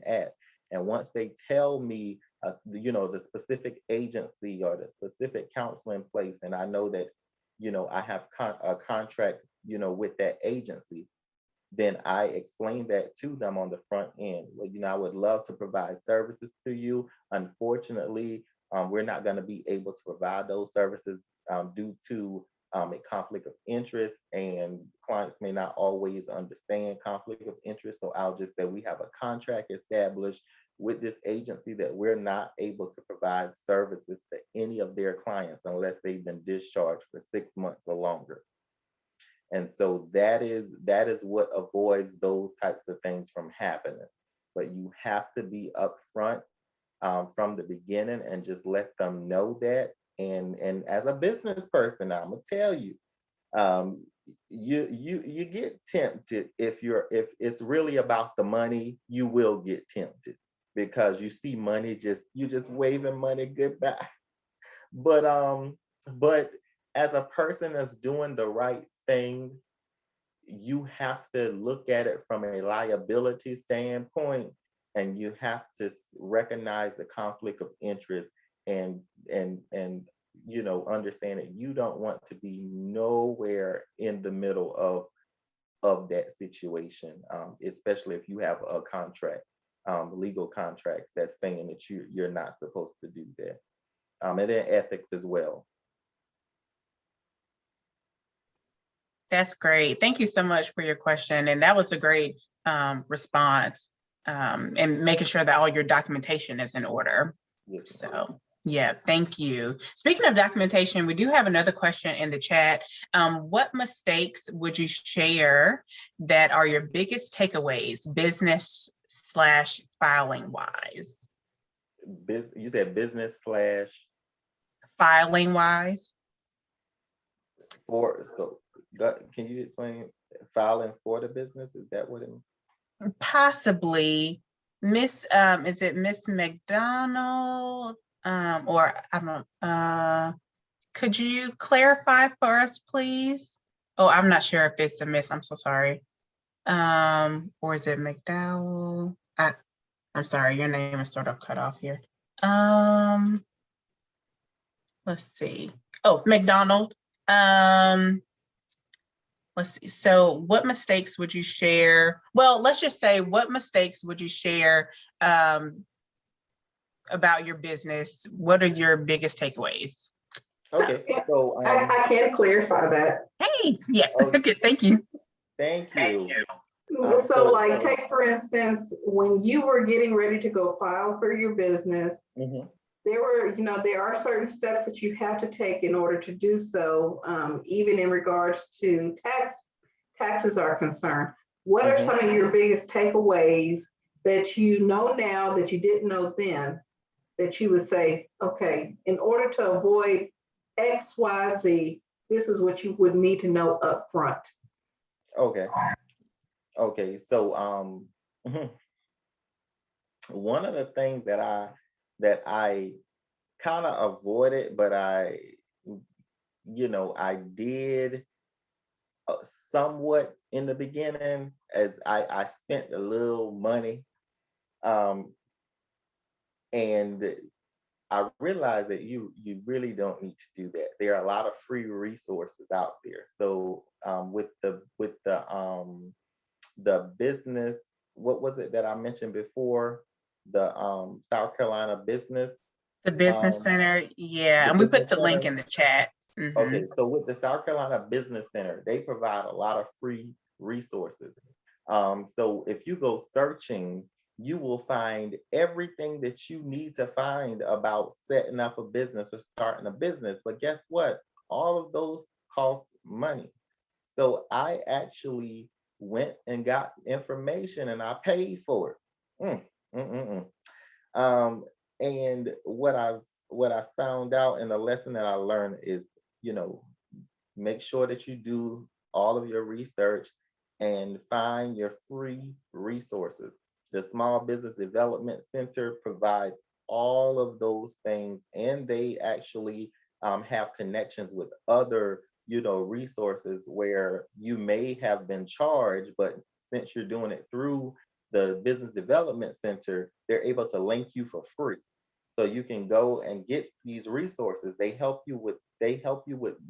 at? And once they tell me, the specific agency or the specific counsel in place, and I know that, I have a contract, with that agency, then I explain that to them on the front end. Well, I would love to provide services to you. Unfortunately, we're not going to be able to provide those services due to a conflict of interest, and clients may not always understand conflict of interest. So I'll just say we have a contract established with this agency that we're not able to provide services to any of their clients unless they've been discharged for 6 months or longer. And so that is what avoids those types of things from happening. But you have to be upfront from the beginning and just let them know that. And as a business person, I'm gonna tell you, you get tempted if it's really about the money. You will get tempted because you see money, you just waving money goodbye. But as a person that's doing the right thing, you have to look at it from a liability standpoint, and you have to recognize the conflict of interest and understand that you don't want to be nowhere in the middle of that situation, especially if you have a contract, legal contracts that's saying that you're not supposed to do that, and then ethics as well. That's great. Thank you so much for your question. And that was a great response, and making sure that all your documentation is in order. Yes. So, yeah, thank you. Speaking of documentation, we do have another question in the chat. What mistakes would you share that are your biggest takeaways, business/filing wise? You said business / filing wise? Can you explain filing for the business? Is that what it means? Possibly. Miss, is it Miss McDonald? Or I don't, could you clarify for us, please? Oh, I'm not sure if it's a miss. I'm so sorry. Or is it McDowell? I'm sorry, your name is sort of cut off here. Let's see. Oh, McDonald. Let's see. So what mistakes would you share? Well, let's just say, what mistakes would you share about your business? What are your biggest takeaways? Okay, so I can clarify that. Hey, yeah, Okay. Okay, thank you. Thank you. So like, take for instance, when you were getting ready to go file for your business, there are certain steps that you have to take in order to do so, even in regards to taxes are concerned. What are some of your biggest takeaways that you know now that you didn't know then, that you would say, okay, in order to avoid X, Y, Z, this is what you would need to know up front? Okay, so one of the things that I kind of avoided, but I did somewhat in the beginning, as I spent a little money, and I realized that you really don't need to do that. There are a lot of free resources out there. So with the business, what was it that I mentioned before? The South Carolina business. The business center, yeah, and we put the link in the chat. Okay, so with the South Carolina Business Center, they provide a lot of free resources. So if you go searching, you will find everything that you need to find about setting up a business or starting a business. But guess what? All of those cost money. So I actually went and got information and I paid for it. Mm, mm, mm, mm. And what I found out and the lesson that I learned is, you know, make sure that you do all of your research and find your free resources. The Small Business Development Center provides all of those things, and they actually have connections with other, resources where you may have been charged, but since you're doing it through the Business Development Center, they're able to link you for free. So you can go and get these resources. They help you with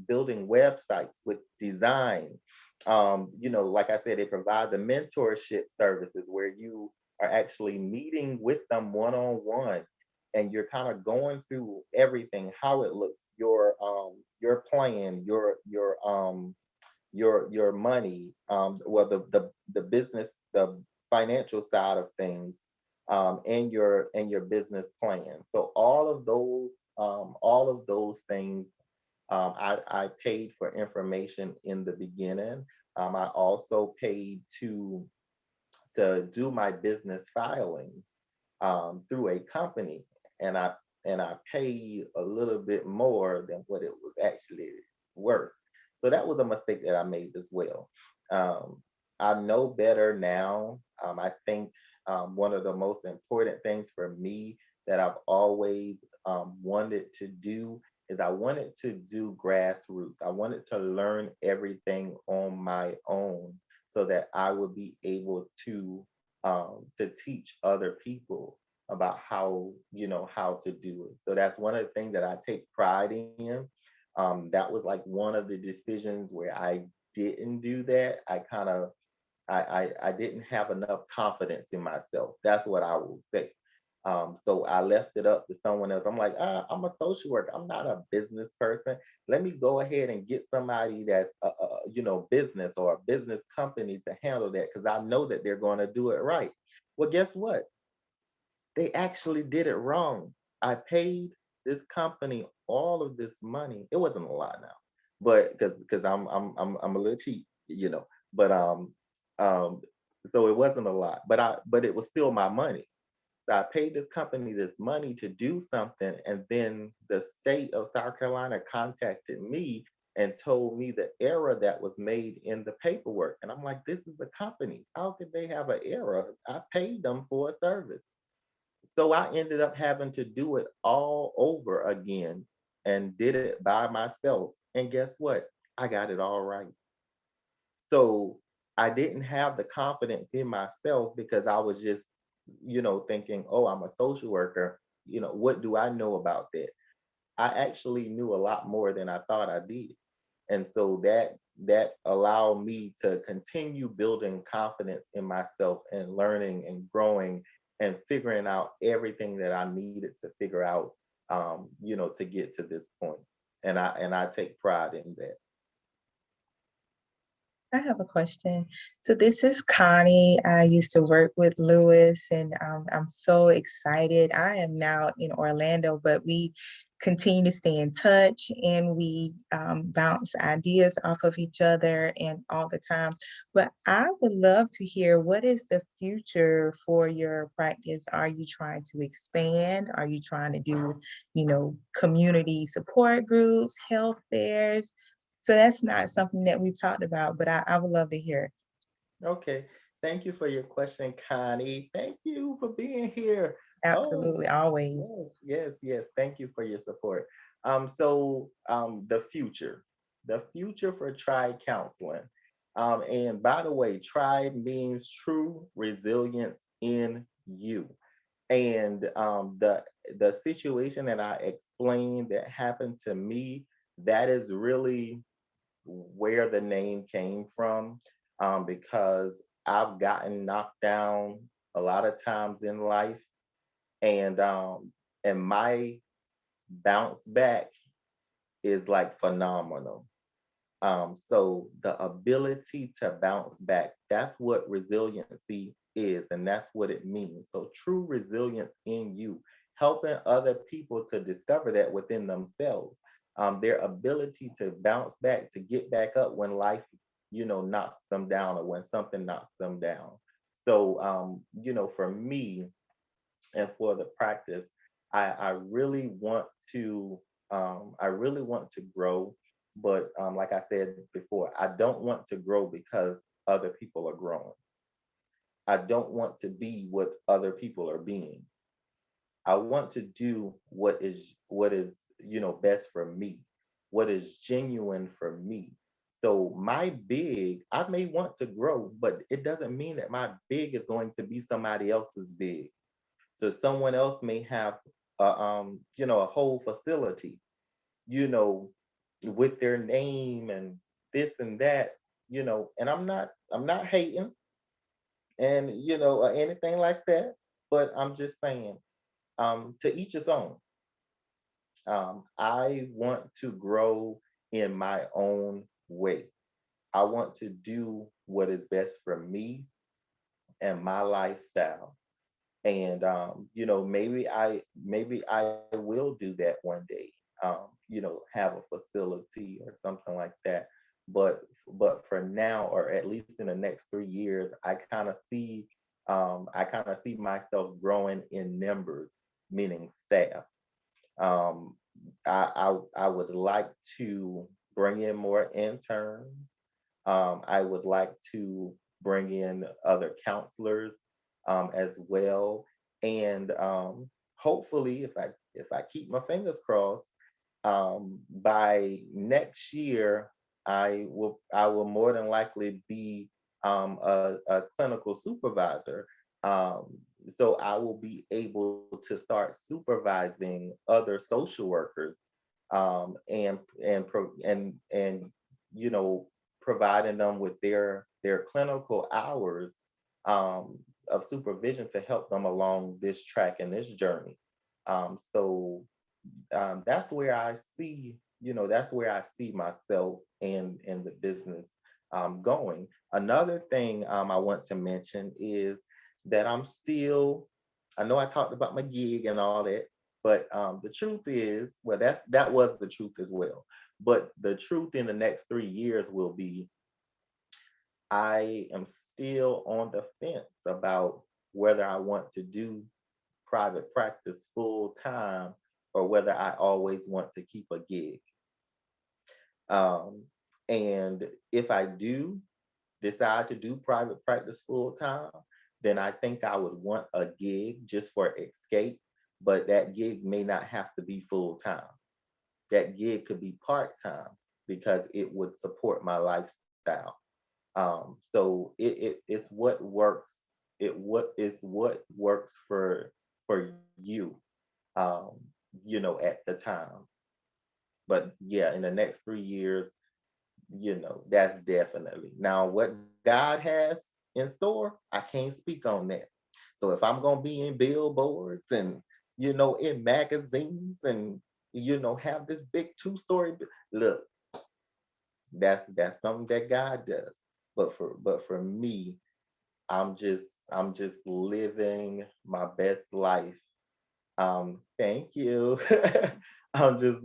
building websites, with design. Like I said, they provide the mentorship services where you are actually meeting with them one-on-one, and you're kind of going through everything, how it looks, your plan, your money, well, the business, the financial side of things, and your business plan. So all of those things, I paid for information in the beginning. I also paid to do my business filing through a company, and I paid a little bit more than what it was actually worth. So that was a mistake that I made as well. I know better now. I think one of the most important things for me that I've always wanted to do is I wanted to do grassroots. I wanted to learn everything on my own so that I would be able to teach other people about how to do it. So that's one of the things that I take pride in. That was like one of the decisions where I didn't do that. I didn't have enough confidence in myself. That's what I will say. So I left it up to someone else. I'm like, I'm a social worker. I'm not a business person. Let me go ahead and get somebody that's business or a business company to handle that because I know that they're going to do it right. Well, guess what? They actually did it wrong. I paid this company all of this money. It wasn't a lot now, but because I'm a little cheap, But um so it wasn't a lot, but it was still my money. So I paid this company this money to do something, and then the state of South Carolina contacted me and told me the error that was made in the paperwork. And I'm like, this is a company. How could they have an error? I paid them for a service. So I ended up having to do it all over again and did it by myself. And guess what? I got it all right. So I didn't have the confidence in myself because I was just, thinking, oh, I'm a social worker. What do I know about that? I actually knew a lot more than I thought I did. And so that allowed me to continue building confidence in myself and learning and growing and figuring out everything that I needed to figure out, to get to this point. And I take pride in that. I have a question. So this is Connie. I used to work with Lewis, and I'm so excited. I am now in Orlando, but we continue to stay in touch, and we bounce ideas off of each other and all the time. But I would love to hear, what is the future for your practice? Are you trying to expand? Are you trying to do, community support groups, health fairs? So that's not something that we've talked about, but I would love to hear it. Okay. Thank you for your question, Connie. Thank you for being here. Oh, Absolutely, always. yes, yes, yes. Thank you for your support. The future for Tribe Counseling. And by the way, Tribe means true resilience in you. And the situation that I explained that happened to me, that is really where the name came from, because I've gotten knocked down a lot of times in life, and my bounce back is like phenomenal. So the ability to bounce back, that's what resiliency is, and that's what it means. So true resilience in you, helping other people to discover that within themselves, their ability to bounce back, to get back up when life, knocks them down or when something knocks them down. So, for me and for the practice, I really want to, grow, but like I said before, I don't want to grow because other people are growing. I don't want to be what other people are being. I want to do what is best for me, what is genuine for me. So my big, I may want to grow, but it doesn't mean that my big is going to be somebody else's big. So someone else may have a whole facility, you know, with their name and this and that, and I'm not hating and or anything like that, but I'm just saying, to each his own. I want to grow in my own way. I want to do what is best for me and my lifestyle. And maybe I will do that one day. Have a facility or something like that. But for now, or at least in the next 3 years, I kind of see myself growing in numbers, meaning staff. Um, I would like to bring in more interns. I would like to bring in other counselors as well, and hopefully, if I keep my fingers crossed, by next year, I will more than likely be a clinical supervisor. So I will be able to start supervising other social workers, and providing them with their clinical hours of supervision to help them along this track and this journey. So that's where I see myself in the business going. Another thing I want to mention is that I know I talked about my gig and all that, but the truth is, well, that was the truth as well. But the truth in the next 3 years will be, I am still on the fence about whether I want to do private practice full time or whether I always want to keep a gig. Um, and if I do decide to do private practice full time, then I think I would want a gig just for escape, but that gig may not have to be full time. That gig could be part time because it would support my lifestyle. So it's what works. What works for you, um, at the time. But yeah, in the next 3 years, that's definitely. Now, what God has in store, I can't speak on that. So if I'm gonna be in billboards and in magazines and have this big 2-story, look, that's something that God does. But for me, I'm just living my best life. Thank you. I'm just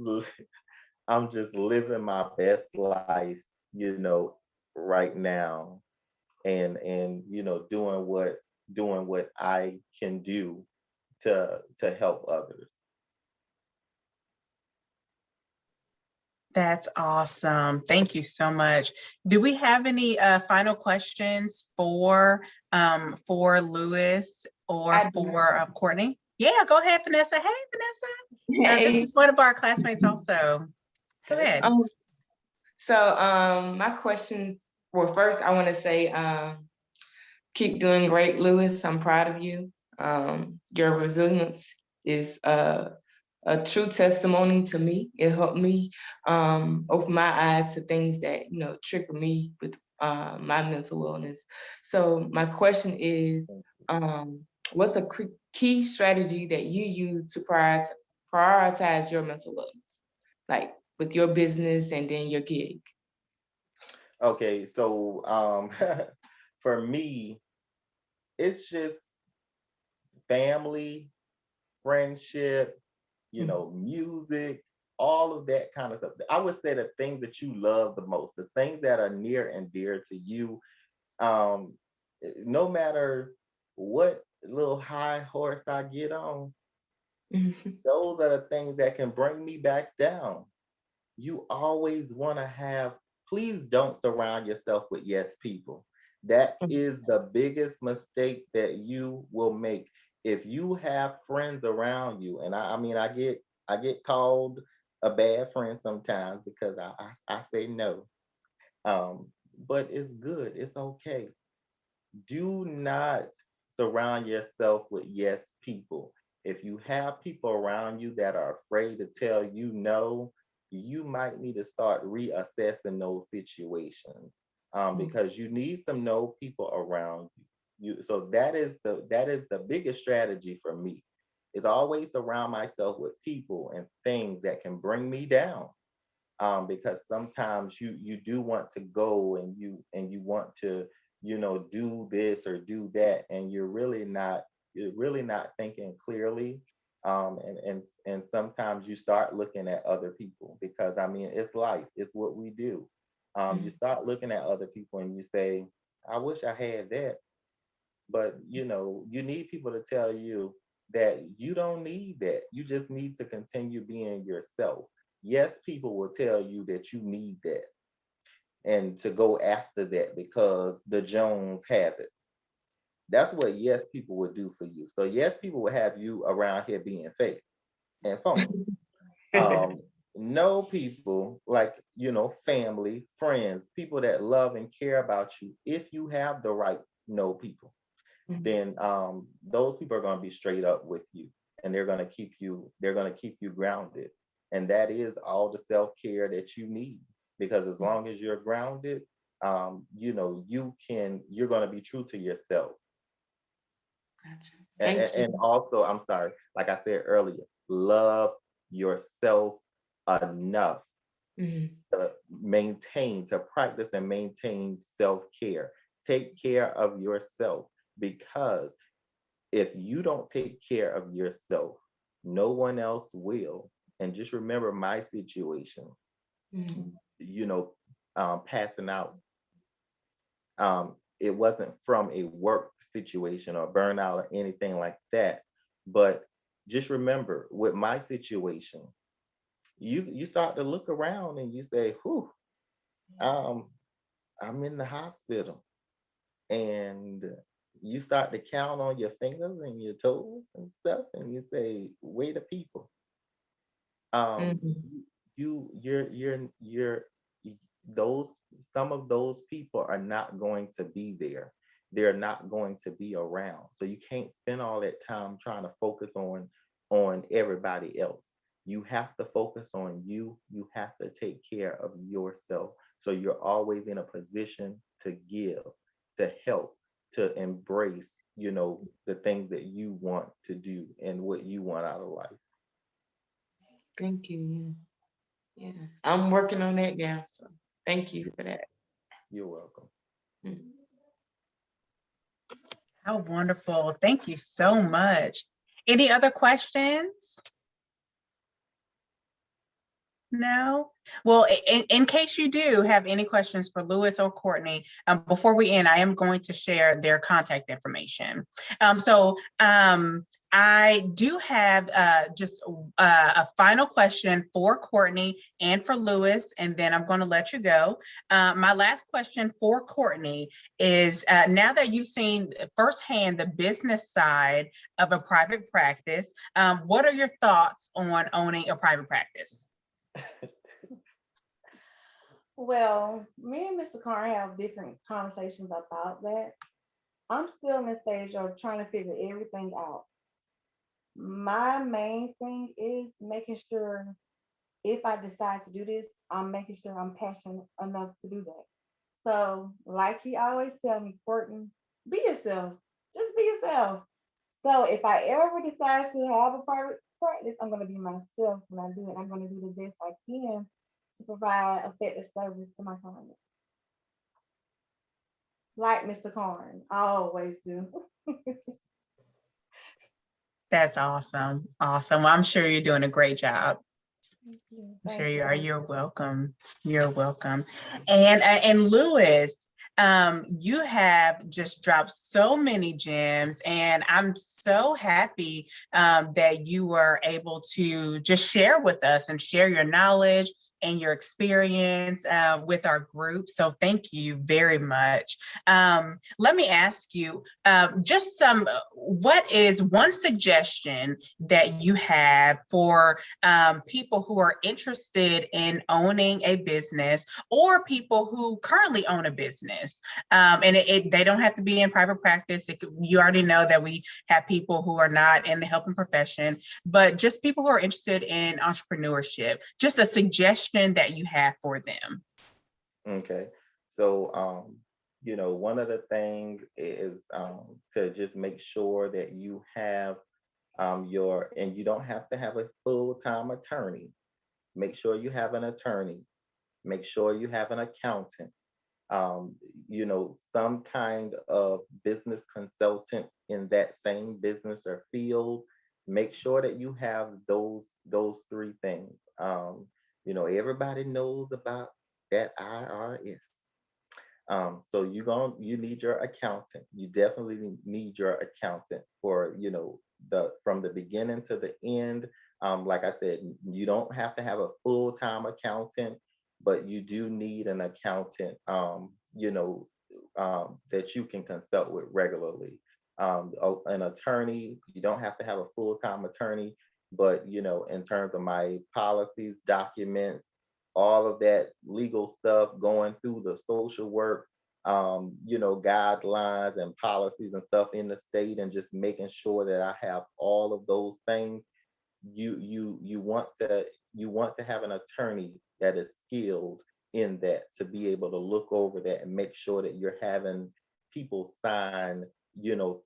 I'm just living my best life, right now, and doing what I can do to help others. That's awesome. Thank you so much. Do we have any final questions for Lewis or I do. for Courtney? Yeah, go ahead, Vanessa. Hey, Vanessa. This Hey. is one of our classmates also. Go ahead. So my question, well, first I want to say, keep doing great, Lewis. I'm proud of you. Your resilience is a true testimony to me. It helped me open my eyes to things that trigger me with my mental wellness. So my question is, what's a key strategy that you use to prioritize your mental wellness? Like with your business and then your gig? Okay, so for me, it's just family, friendship, music, all of that kind of stuff. I would say the thing that you love the most, the things that are near and dear to you, um, no matter what little high horse I get on, those are the things that can bring me back down. You always want to have, please don't surround yourself with yes people. That is the biggest mistake that you will make. If you have friends around you, and I mean, I get called a bad friend sometimes because I say no. But it's good, it's okay. Do not surround yourself with yes people. If you have people around you that are afraid to tell you no, you might need to start reassessing those situations, because you need some no people around you. So that is the biggest strategy for me. Is always surround myself with people and things that can bring me down, because sometimes you do want to go and you want to do this or do that, and you're really not thinking clearly, and sometimes you start looking at other people, because I mean it's life, it's what we do. You start looking at other people and you say, I wish I had that. But you need people to tell you that you don't need that. You just need to continue being yourself. Yes, people will tell you that you need that and to go after that because the Jones have it. That's what yes people would do for you. So yes, people will have you around here being fake and phony. Um, know people like family, friends, people that love and care about you. If you have the right know people, then those people are going to be straight up with you, and they're going to keep you grounded, and that is all the self-care that you need, because as long as you're grounded, you're going to be true to yourself. Gotcha. and, Thank and you. also, I'm sorry, like I said earlier, love yourself enough Mhm. to practice and maintain self-care. Take care of yourself, because if you don't take care of yourself, no one else will. And just remember my situation, Mhm. you know, passing out. It wasn't from a work situation or burnout or anything like that. But just remember, with my situation, you start to look around and you say, "Whew, um, I'm in the hospital," and you start to count on your fingers and your toes and stuff, and you say, "Wait a people." Um, Mhm. you're those some of those people are not going to be there. They're not going to be around. So you can't spend all that time trying to focus on everybody else. You have to focus on you. You have to take care of yourself. So you're always in a position to give, to help, to embrace, the things that you want to do and what you want out of life. Thank you. Yeah. Yeah. I'm working on that now. So thank you for that. You're welcome. Mm. How wonderful. Thank you so much. Any other questions? No? Well, in case you do have any questions for Lewis or Courtney, before we end, I am going to share their contact information. I do have just a final question for Courtney and for Lewis, and then I'm going to let you go. My last question for Courtney is, now that you've seen firsthand the business side of a private practice, what are your thoughts on owning a private practice? Well, me and Mr. Carn have different conversations about that. I'm still in the stage of trying to figure everything out. My main thing is making sure if I decide to do this, I'm making sure I'm passionate enough to do that. So, like he always tell me, Courtney, be yourself. Just be yourself. So, if I ever decide to have a private practice, I'm going to be myself when I do it. I'm going to do the best I can to provide effective service to my clients. Like Mr. Carn, I always do. That's awesome. Awesome. Well, I'm sure you're doing a great job. Thank you. I'm Thank sure you you. are. You're welcome. You're welcome. And Lewis, you have just dropped so many gems, and I'm so happy that you were able to just share with us and share your knowledge and your experience with our group. So thank you very much. Let me ask you just what is one suggestion that you have for people who are interested in owning a business or people who currently own a business? And they don't have to be in private practice. You already know that we have people who are not in the helping profession, but just people who are interested in entrepreneurship, just a suggestion that you have for them. Okay. So, one of the things is to just make sure that you have and you don't have to have a full-time attorney. Make sure you have an attorney. Make sure you have an accountant. Some kind of business consultant in that same business or field. Make sure that you have those three things. Everybody knows about that IRS. So you need your accountant. You definitely need your accountant for from the beginning to the end. Like I said, you don't have to have a full-time accountant, but you do need an accountant that you can consult with regularly. An attorney, you don't have to have a full-time attorney, but in terms of my policies, documents, all of that legal stuff, going through the social work, guidelines and policies and stuff in the state, and just making sure that I have all of those things. You want to have an attorney that is skilled in that, to be able to look over that and make sure that you're having people sign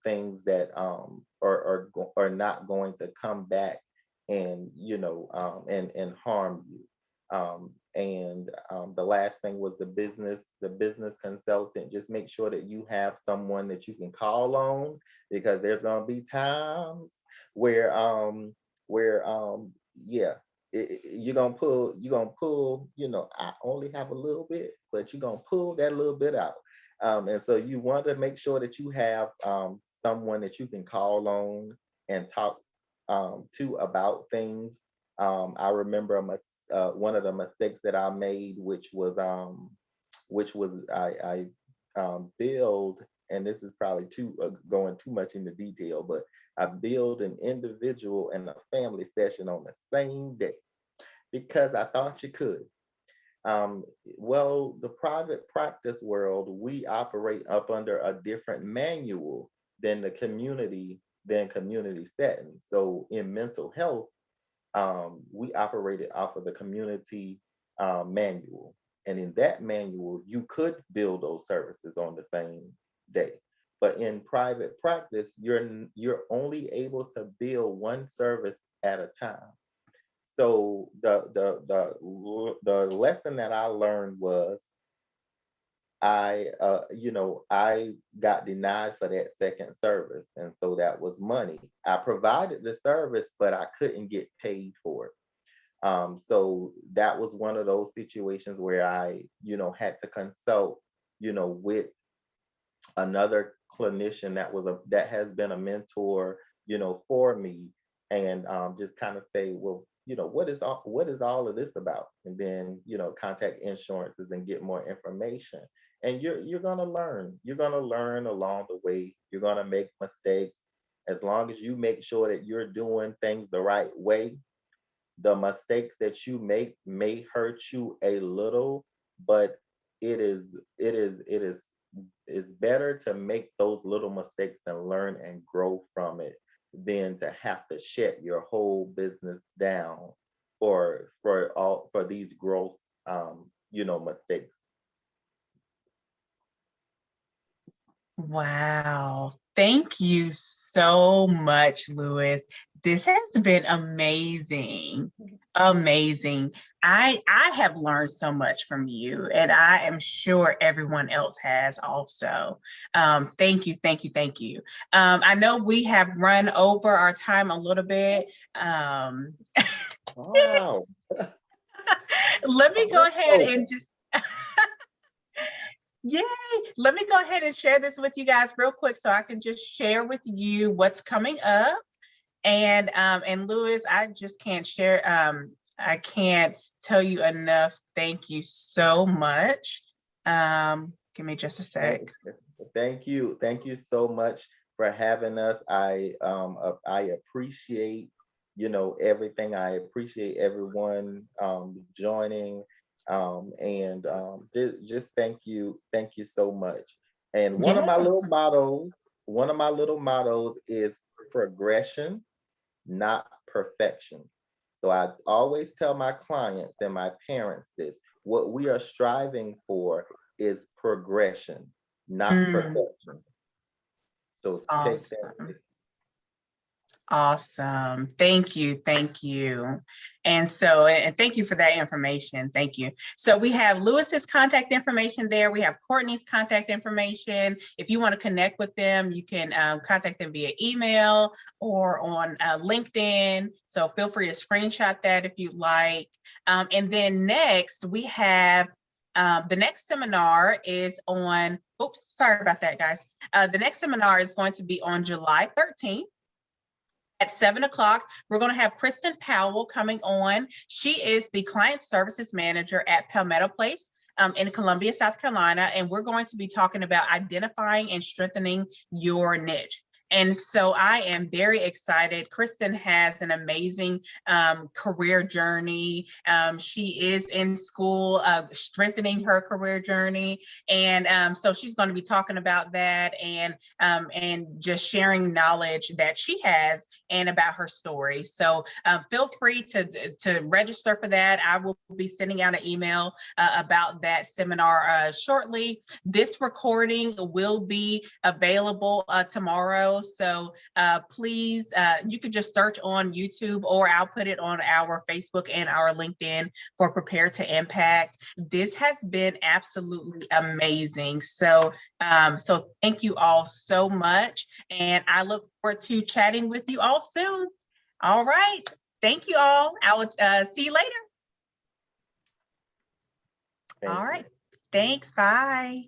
things that are not going to come back and and harm you. The last thing was the business consultant. Just make sure that you have someone that you can call on, because there's gonna be times where yeah, you're gonna pull, I only have a little bit, but you're gonna pull that little bit out. And so you want to make sure that you have someone that you can call on and talk to about things. I remember one of the mistakes that I made, which was I billed, and this is probably going too much into detail, but I billed an individual and a family session on the same day because I thought you could. Well, the private practice world, we operate up under a different manual than community setting. So in mental health, we operated off of the community manual. And in that manual, you could bill those services on the same day. But in private practice, you're only able to bill one service at a time. So the lesson that I learned was I got denied for that second service, and so that was money. I provided the service, but I couldn't get paid for it. So that was one of those situations where I had to consult with another clinician that has been a mentor for me, and just kind of say, well, what is all of this about, and then contact insurances and get more information. And you're gonna learn along the way. You're gonna make mistakes. As long as you make sure that you're doing things the right way, the mistakes that you make may hurt you a little, but it's better to make those little mistakes and learn and grow from it than to have to shut your whole business down for these growth mistakes. Wow. Thank you so much, Lewis. This has been amazing. Amazing. I have learned so much from you, and I am sure everyone else has also. Thank you, thank you, thank you. I know we have run over our time a little bit. Wow. Let me go ahead and just Yay! Let me go ahead and share this with you guys real quick so I can just share with you what's coming up. And Lewis, I just can't share, I can't tell you enough. Thank you so much. Give me just a sec. Thank you. Thank you so much for having us. I appreciate, everything. I appreciate everyone joining. Just thank you so much. And one of my little mottos is progression, not perfection. So I always tell my clients and my parents this: what we are striving for is progression, not perfection. So take that. Awesome. Thank you. Thank you. And thank you for that information. Thank you. So we have Lewis's contact information there. We have Courtney's contact information. If you want to connect with them, you can contact them via email or on LinkedIn. So feel free to screenshot that if you like. And then next we have the next seminar is on, oops, sorry about that, guys. The next seminar is going to be on July 13th. At 7 o'clock, we're going to have Kristen Powell coming on. She is the Client Services Manager at Palmetto Place in Columbia, South Carolina. And we're going to be talking about identifying and strengthening your niche. And so I am very excited. Kristen has an amazing career journey. She is in school, strengthening her career journey. And so she's going to be talking about that and just sharing knowledge that she has and about her story. So feel free to register for that. I will be sending out an email about that seminar shortly. This recording will be available tomorrow. So please, you could just search on YouTube, or I'll put it on our Facebook and our LinkedIn for Prepare to Impact. This has been absolutely amazing. So, so thank you all so much. And I look forward to chatting with you all soon. All right. Thank you all. I will see you later. All right. Thanks. Bye.